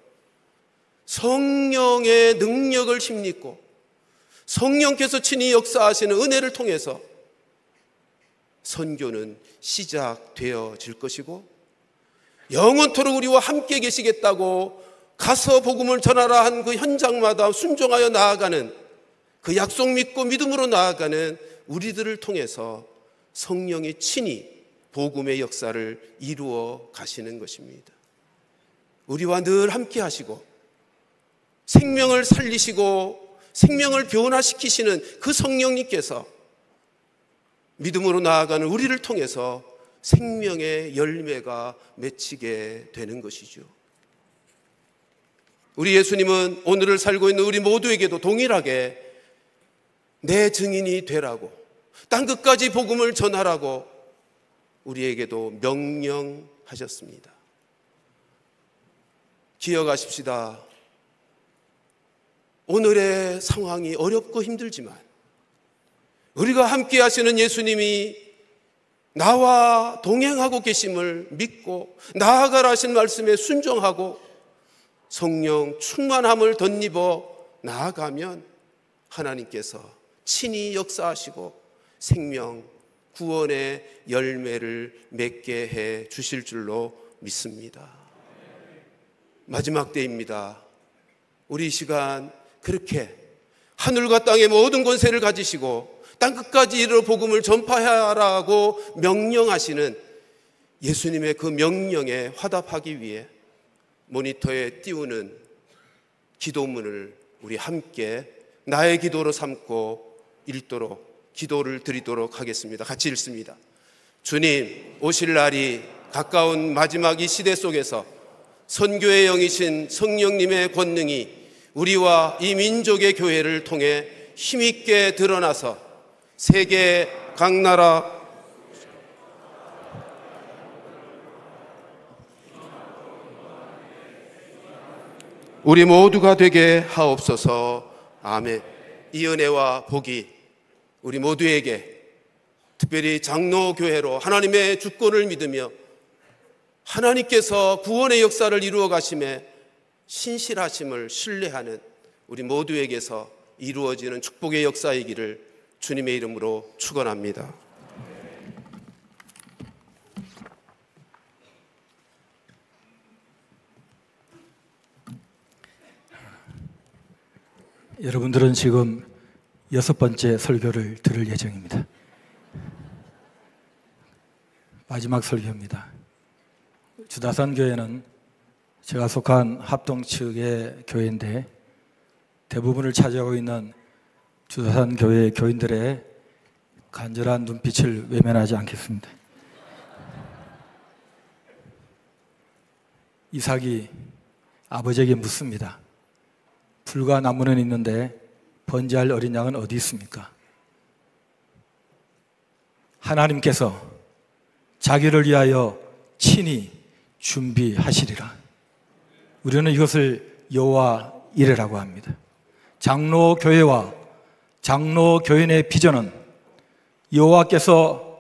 성령의 능력을 힘입고 성령께서 친히 역사하시는 은혜를 통해서 선교는 시작되어질 것이고 영원토록 우리와 함께 계시겠다고 가서 복음을 전하라 한 그 현장마다 순종하여 나아가는 그 약속 믿고 믿음으로 나아가는 우리들을 통해서 성령이 친히 복음의 역사를 이루어 가시는 것입니다. 우리와 늘 함께 하시고 생명을 살리시고 생명을 변화시키시는 그 성령님께서 믿음으로 나아가는 우리를 통해서 생명의 열매가 맺히게 되는 것이죠. 우리 예수님은 오늘을 살고 있는 우리 모두에게도 동일하게 내 증인이 되라고, 땅끝까지 복음을 전하라고 우리에게도 명령하셨습니다. 기억하십시다. 오늘의 상황이 어렵고 힘들지만 우리가 함께 하시는 예수님이 나와 동행하고 계심을 믿고 나아가라 하신 말씀에 순종하고 성령 충만함을 덧입어 나아가면 하나님께서 친히 역사하시고 생명 구원의 열매를 맺게 해 주실 줄로 믿습니다. 마지막 때입니다. 우리 이 시간 그렇게 하늘과 땅의 모든 권세를 가지시고 땅끝까지 이르러 복음을 전파하라고 명령하시는 예수님의 그 명령에 화답하기 위해 모니터에 띄우는 기도문을 우리 함께 나의 기도로 삼고 읽도록 기도를 드리도록 하겠습니다. 같이 읽습니다. 주님 오실 날이 가까운 마지막 이 시대 속에서 선교의 영이신 성령님의 권능이 우리와 이 민족의 교회를 통해 힘있게 드러나서 세계 각 나라 우리 모두가 되게 하옵소서. 아멘. 이 은혜와 복이 우리 모두에게, 특별히 장로교회로 하나님의 주권을 믿으며 하나님께서 구원의 역사를 이루어 가심에 신실하심을 신뢰하는 우리 모두에게서 이루어지는 축복의 역사이기를 주님의 이름으로 축원합니다. 여러분들은 지금 6번째 설교를 들을 예정입니다. 마지막 설교입니다. 주다산교회는 제가 속한 합동 측의 교회인데 대부분을 차지하고 있는 주다산교회 교인들의 간절한 눈빛을 외면하지 않겠습니다. 이삭이 아버지에게 묻습니다. 풀과 나무는 있는데 번제할 어린 양은 어디 있습니까? 하나님께서 자기를 위하여 친히 준비하시리라. 우리는 이것을 여호와 이레라고 합니다. 장로교회와 장로교인의 비전은 여호와께서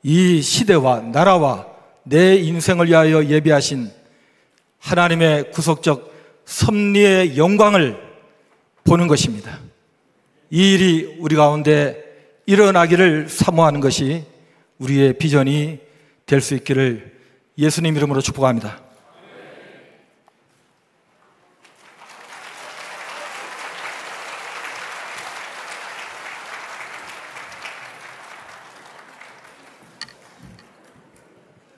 이 시대와 나라와 내 인생을 위하여 예비하신 하나님의 구속적 섭리의 영광을 보는 것입니다. 이 일이 우리 가운데 일어나기를 사모하는 것이 우리의 비전이 될 수 있기를 예수님 이름으로 축복합니다.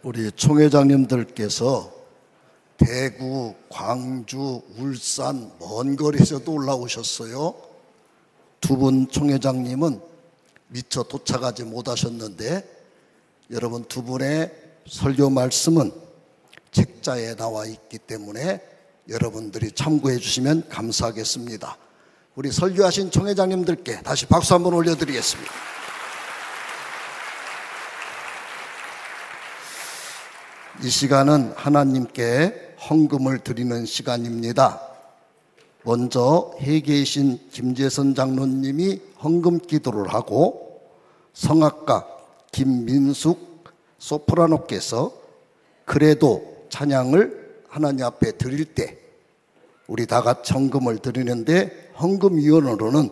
우리 총회장님들께서 대구, 광주, 울산 먼 거리에서도 올라오셨어요. 두 분 총회장님은 미처 도착하지 못하셨는데 여러분 두 분의 설교 말씀은 책자에 나와 있기 때문에 여러분들이 참고해 주시면 감사하겠습니다. 우리 설교하신 총회장님들께 다시 박수 한번 올려드리겠습니다. 이 시간은 하나님께 헌금을 드리는 시간입니다. 먼저 회계이신 김재선 장로님이 헌금 기도를 하고 성악가 김민숙 소프라노께서 그래도 찬양을 하나님 앞에 드릴 때 우리 다 같이 헌금을 드리는데 헌금위원으로는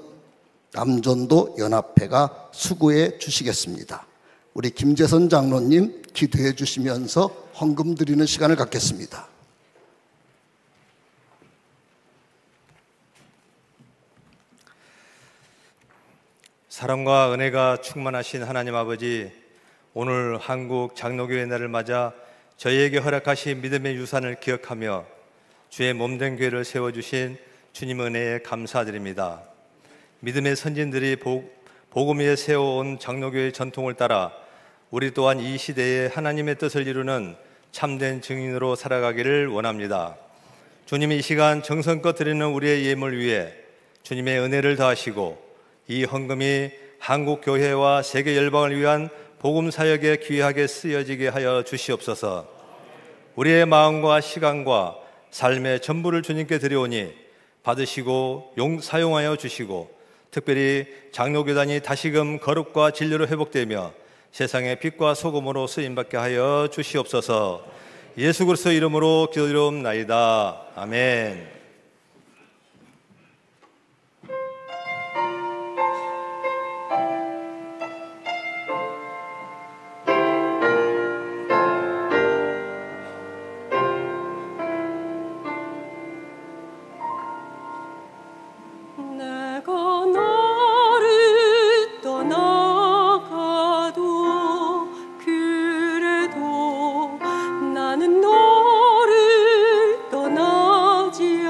남전도 연합회가 수고해 주시겠습니다. 우리 김재선 장로님 기도해 주시면서 헌금 드리는 시간을 갖겠습니다. 사랑과 은혜가 충만하신 하나님 아버지, 오늘 한국 장로교회 날을 맞아 저희에게 허락하신 믿음의 유산을 기억하며 주의 몸된 교회를 세워주신 주님 은혜에 감사드립니다. 믿음의 선진들이 복음 위에 세워온 장로교회의 전통을 따라 우리 또한 이 시대에 하나님의 뜻을 이루는 참된 증인으로 살아가기를 원합니다. 주님이 이 시간 정성껏 드리는 우리의 예물 위에 주님의 은혜를 더하시고 이 헌금이 한국 교회와 세계 열방을 위한 복음 사역에 귀하게 쓰여지게 하여 주시옵소서. 우리의 마음과 시간과 삶의 전부를 주님께 드려오니 받으시고 사용하여 주시고 특별히 장로교단이 다시금 거룩과 진리로 회복되며 세상의 빛과 소금으로 쓰임받게 하여 주시옵소서. 예수 그리스도 이름으로 기도드리옵나이다. 아멘. 나는 너를 떠나지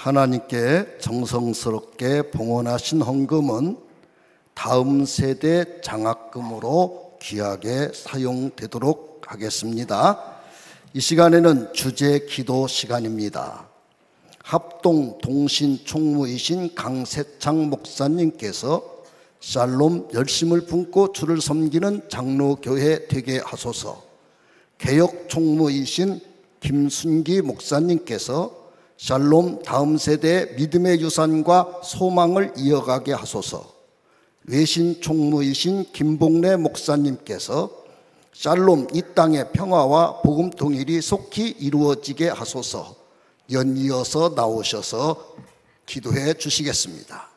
하나님께 정성스럽게 봉헌하신 헌금은 다음 세대 장학금으로 귀하게 사용되도록 하겠습니다. 이 시간에는 주제 기도 시간입니다. 합동 동신 총무이신 강세창 목사님께서 샬롬 열심을 품고 주를 섬기는 장로교회 되게 하소서, 개혁 총무이신 김순기 목사님께서 샬롬 다음 세대의 믿음의 유산과 소망을 이어가게 하소서, 외신 총무이신 김봉래 목사님께서 샬롬 이 땅의 평화와 복음 통일이 속히 이루어지게 하소서 연이어서 나오셔서 기도해 주시겠습니다.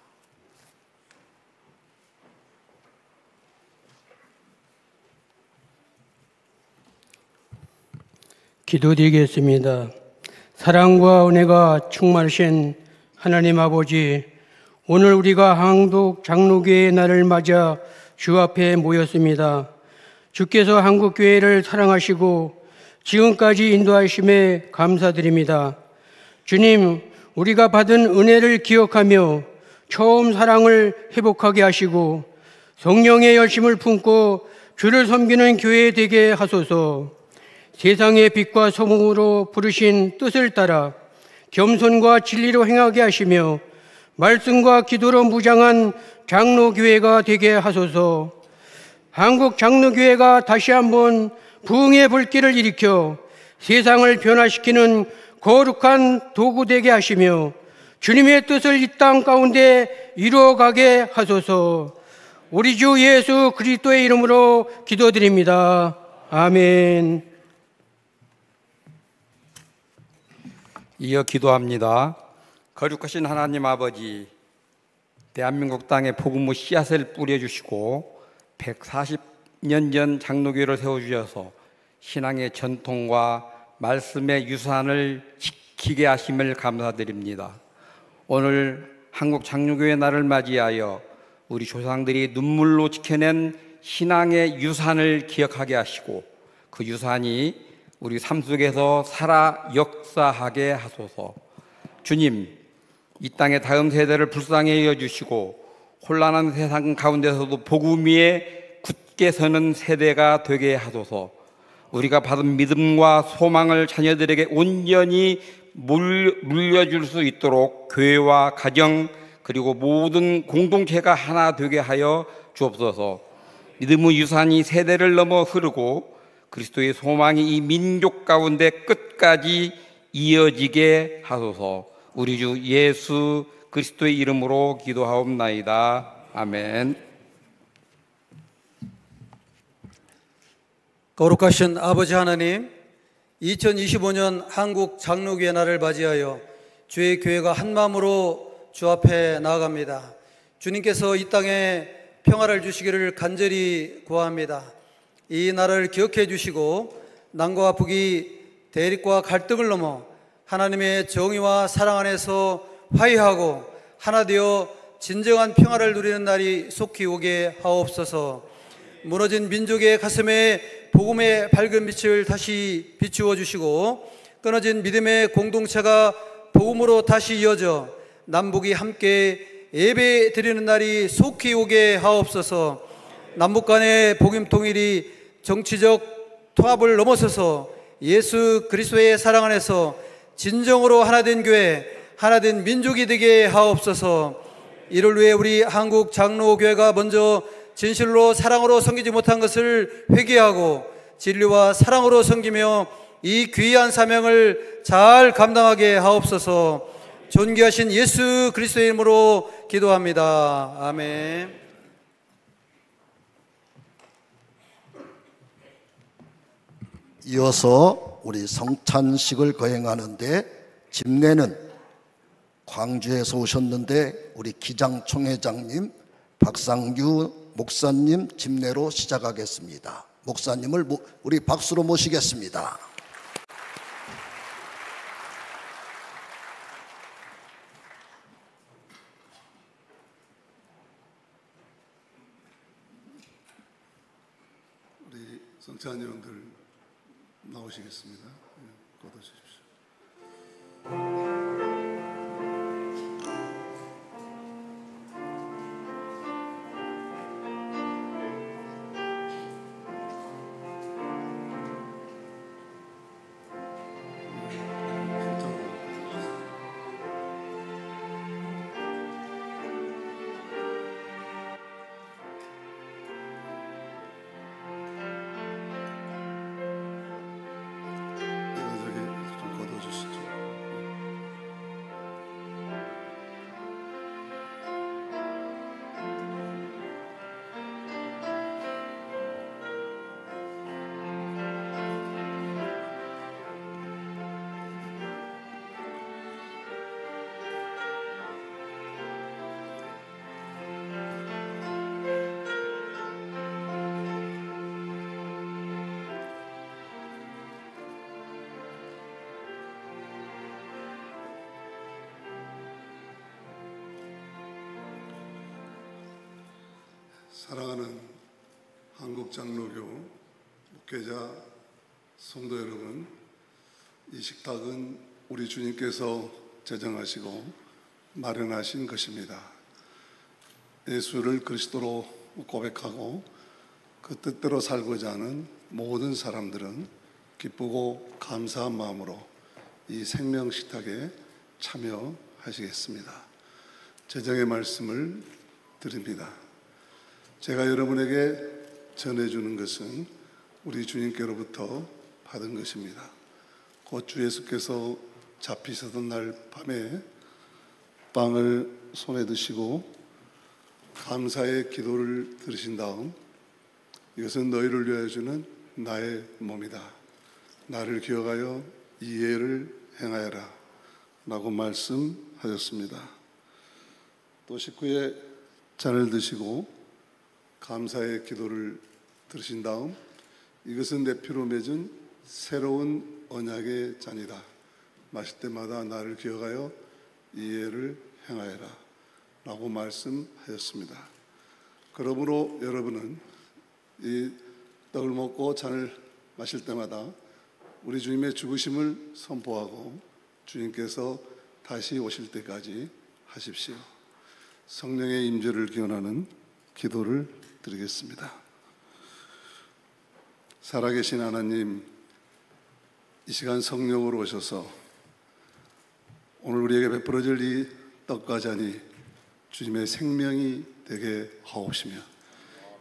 기도드리겠습니다. 사랑과 은혜가 충만하신 하나님 아버지, 오늘 우리가 한국 장로교회의 날을 맞아 주 앞에 모였습니다. 주께서 한국교회를 사랑하시고 지금까지 인도하심에 감사드립니다. 주님, 우리가 받은 은혜를 기억하며 처음 사랑을 회복하게 하시고 성령의 열심을 품고 주를 섬기는 교회 되게 하소서. 세상의 빛과 소금으로 부르신 뜻을 따라 겸손과 진리로 행하게 하시며 말씀과 기도로 무장한 장로교회가 되게 하소서. 한국 장로교회가 다시 한번 부흥의 불길을 일으켜 세상을 변화시키는 거룩한 도구 되게 하시며 주님의 뜻을 이 땅 가운데 이루어가게 하소서. 우리 주 예수 그리스도의 이름으로 기도드립니다. 아멘. 이어 기도합니다. 거룩하신 하나님 아버지, 대한민국 땅에 복음의 씨앗을 뿌려주시고 140년 전 장로교회를 세워주셔서 신앙의 전통과 말씀의 유산을 지키게 하심을 감사드립니다. 오늘 한국 장로교회 날을 맞이하여 우리 조상들이 눈물로 지켜낸 신앙의 유산을 기억하게 하시고 그 유산이 우리 삶 속에서 살아 역사하게 하소서. 주님, 이 땅의 다음 세대를 불쌍히 여주시고 혼란한 세상 가운데서도 복음 위에 굳게 서는 세대가 되게 하소서. 우리가 받은 믿음과 소망을 자녀들에게 온전히 물려줄 수 있도록 교회와 가정 그리고 모든 공동체가 하나 되게 하여 주옵소서. 믿음의 유산이 세대를 넘어 흐르고 그리스도의 소망이 이 민족 가운데 끝까지 이어지게 하소서. 우리 주 예수 그리스도의 이름으로 기도하옵나이다. 아멘. 거룩하신 아버지 하나님, 2025년 한국 장로교회 날을 맞이하여 주의 교회가 한마음으로 주 앞에 나아갑니다. 주님께서 이 땅에 평화를 주시기를 간절히 구합니다. 이 나라를 기억해 주시고 남과 북이 대립과 갈등을 넘어 하나님의 정의와 사랑 안에서 화해하고 하나 되어 진정한 평화를 누리는 날이 속히 오게 하옵소서. 무너진 민족의 가슴에 복음의 밝은 빛을 다시 비추어 주시고 끊어진 믿음의 공동체가 복음으로 다시 이어져 남북이 함께 예배 드리는 날이 속히 오게 하옵소서. 남북 간의 복음 통일이 정치적 통합을 넘어서서 예수 그리스도의 사랑 안에서 진정으로 하나된 교회, 하나된 민족이 되게 하옵소서. 이를 위해 우리 한국 장로교회가 먼저 진실로 사랑으로 섬기지 못한 것을 회개하고 진리와 사랑으로 섬기며 이 귀한 사명을 잘 감당하게 하옵소서. 존귀하신 예수 그리스도의 이름으로 기도합니다. 아멘. 이어서 우리 성찬식을 거행하는데 집례는 광주에서 오셨는데 우리 기장총회장님 박상규 목사님 집례로 시작하겠습니다. 목사님을 우리 박수로 모시겠습니다. 우리 성찬 여러분들 나오시겠습니다. 걷어주십시오. 사랑하는 한국장로교 목회자 성도 여러분, 이 식탁은 우리 주님께서 제정하시고 마련하신 것입니다. 예수를 그리스도로 고백하고 그 뜻대로 살고자 하는 모든 사람들은 기쁘고 감사한 마음으로 이 생명 식탁에 참여하시겠습니다. 제정의 말씀을 드립니다. 제가 여러분에게 전해주는 것은 우리 주님께로부터 받은 것입니다. 곧 주 예수께서 잡히시던 날 밤에 빵을 손에 드시고 감사의 기도를 들으신 다음 이것은 너희를 위하여 주는 나의 몸이다. 나를 기억하여 이 예를 행하여라 라고 말씀하셨습니다. 또 식후에 잔을 드시고 감사의 기도를 들으신 다음 이것은 내 피로 맺은 새로운 언약의 잔이다. 마실 때마다 나를 기억하여 이 예를 행하여라 라고 말씀하셨습니다. 그러므로 여러분은 이 떡을 먹고 잔을 마실 때마다 우리 주님의 죽으심을 선포하고 주님께서 다시 오실 때까지 하십시오. 성령의 임재를 기원하는 기도를 드리겠습니다. 살아계신 하나님, 이 시간 성령으로 오셔서 오늘 우리에게 베풀어질 이 떡과 잔이 주님의 생명이 되게 하옵시며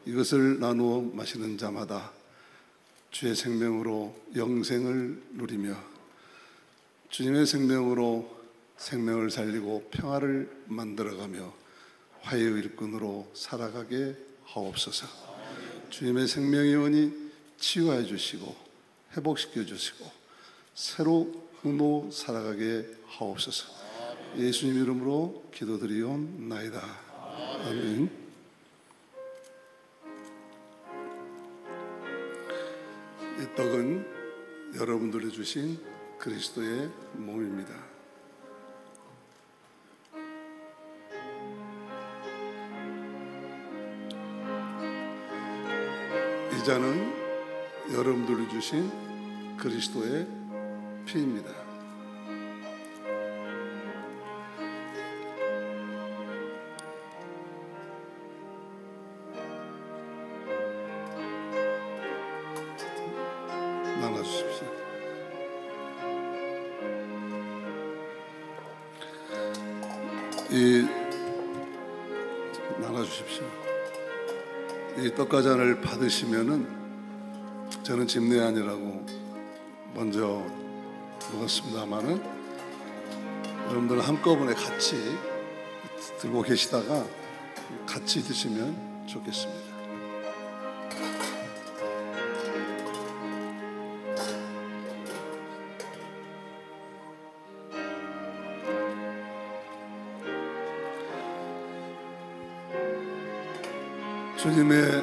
이것을 나누어 마시는 자마다 주의 생명으로 영생을 누리며 주님의 생명으로 생명을 살리고 평화를 만들어가며 화해의 일꾼으로 살아가게 하옵소서. 주님의 생명의 원이 치유해 주시고 회복시켜 주시고 새로 흐모 살아가게 하옵소서. 예수님 이름으로 기도드리옵나이다. 아멘. 이 떡은 여러분들이 주신 그리스도의 몸입니다. 이 잔은 여러분들이 주신 그리스도의 피입니다. 나눠주십시오. 나눠주십시오. 이 떡과 잔을 받으시면은 저는 집례아니라고 먼저 먹었습니다만은 여러분들 한꺼번에 같이 들고 계시다가 같이 드시면 좋겠습니다. 주님의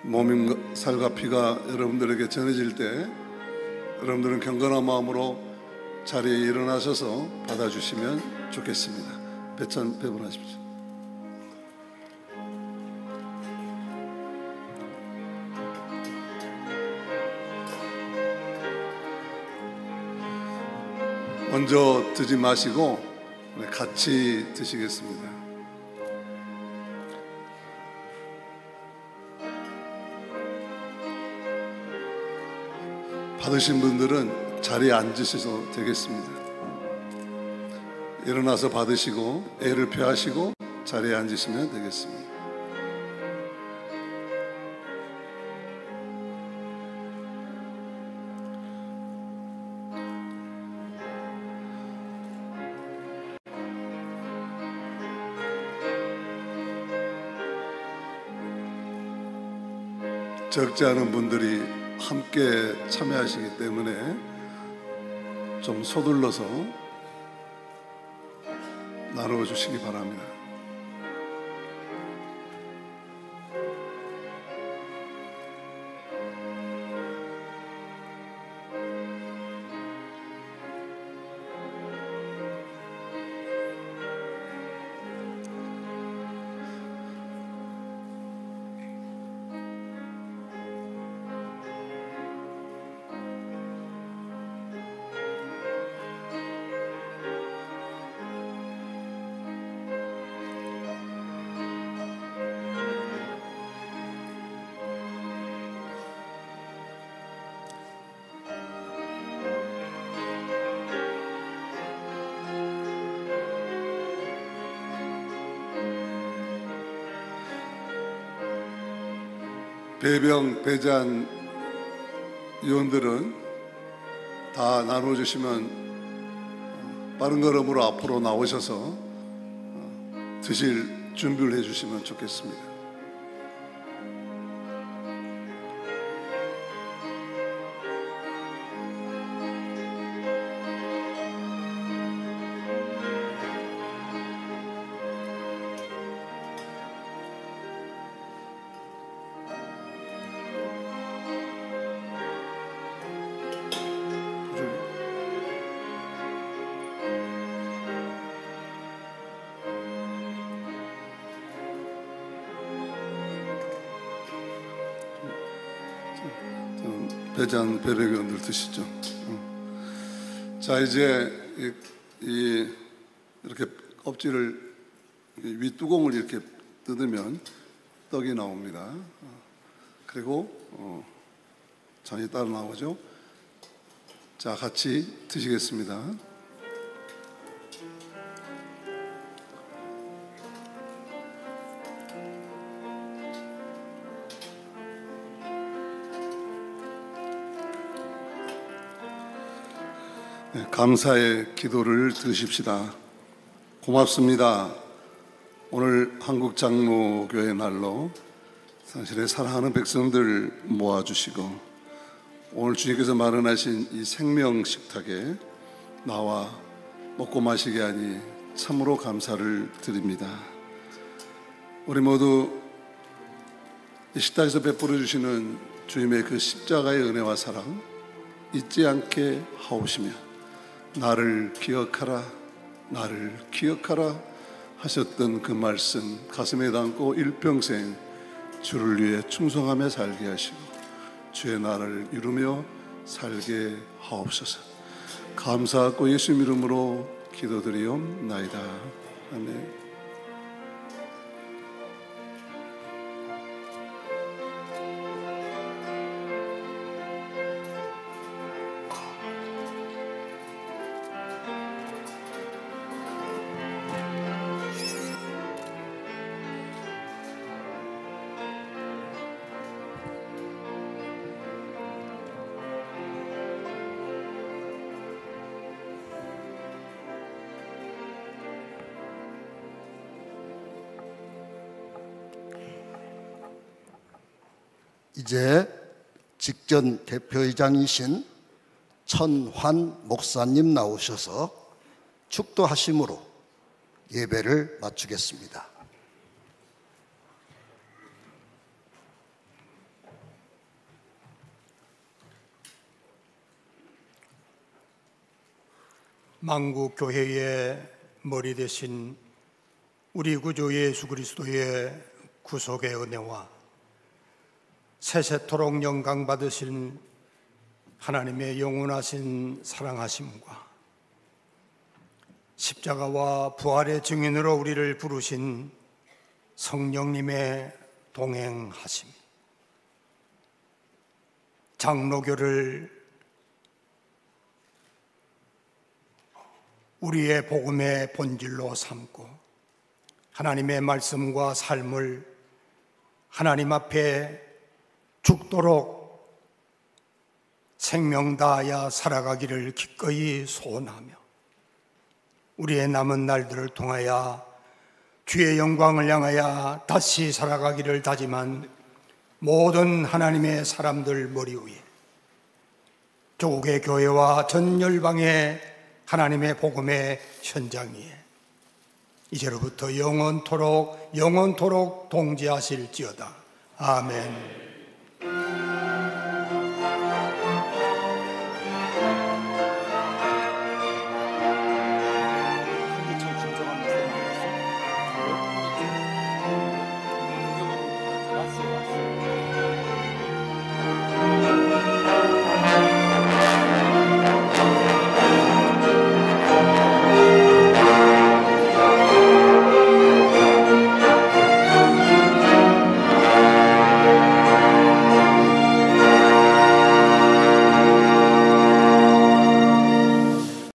몸인 살과 피가 여러분들에게 전해질 때 여러분들은 경건한 마음으로 자리에 일어나셔서 받아주시면 좋겠습니다. 배분하십시오. 먼저 드지 마시고 같이 드시겠습니다. 받으신 분들은 자리에 앉으셔도 되겠습니다. 일어나서 받으시고 애를 표하시고 자리에 앉으시면 되겠습니다. 적지 않은 분들이 함께 참여하시기 때문에 좀 서둘러서 나누어 주시기 바랍니다. 배병, 배잔 위원들은 다 나눠주시면 빠른 걸음으로 앞으로 나오셔서 드실 준비를 해주시면 좋겠습니다. 배잔 배백원들 드시죠. 자, 이제 이렇게 껍질을 윗뚜껑을 이렇게 뜯으면 떡이 나옵니다. 그리고 잔이 따로 나오죠. 자, 같이 드시겠습니다. 네, 감사의 기도를 드십시다. 고맙습니다. 오늘 한국장로교회 날로 당신의 사랑하는 백성들 모아주시고 오늘 주님께서 마련하신 이 생명식탁에 나와 먹고 마시게 하니 참으로 감사를 드립니다. 우리 모두 이 식탁에서 베풀어 주시는 주님의 그 십자가의 은혜와 사랑 잊지 않게 하옵시며 나를 기억하라, 나를 기억하라 하셨던 그 말씀 가슴에 담고 일평생 주를 위해 충성하며 살게 하시고 주의 나라를 이루며 살게 하옵소서. 감사하고 예수님 이름으로 기도드리옵나이다. 아멘. 이제 직전 대표이장이신 천환 목사님 나오셔서 축도하심으로 예배를 마치겠습니다. 만국교회의 머리 대신 우리 구주 예수 그리스도의 구속의 은혜와 세세토록 영광 받으신 하나님의 영원하신 사랑하심과 십자가와 부활의 증인으로 우리를 부르신 성령님의 동행하심, 장로교를 우리의 복음의 본질로 삼고 하나님의 말씀과 삶을 하나님 앞에 죽도록 생명 다하여 살아가기를 기꺼이 소원하며 우리의 남은 날들을 통하여 주의 영광을 향하여 다시 살아가기를 다짐한 모든 하나님의 사람들 머리 위에 조국의 교회와 전 열방의 하나님의 복음의 현장 위에 이제로부터 영원토록 동지하실지어다. 아멘.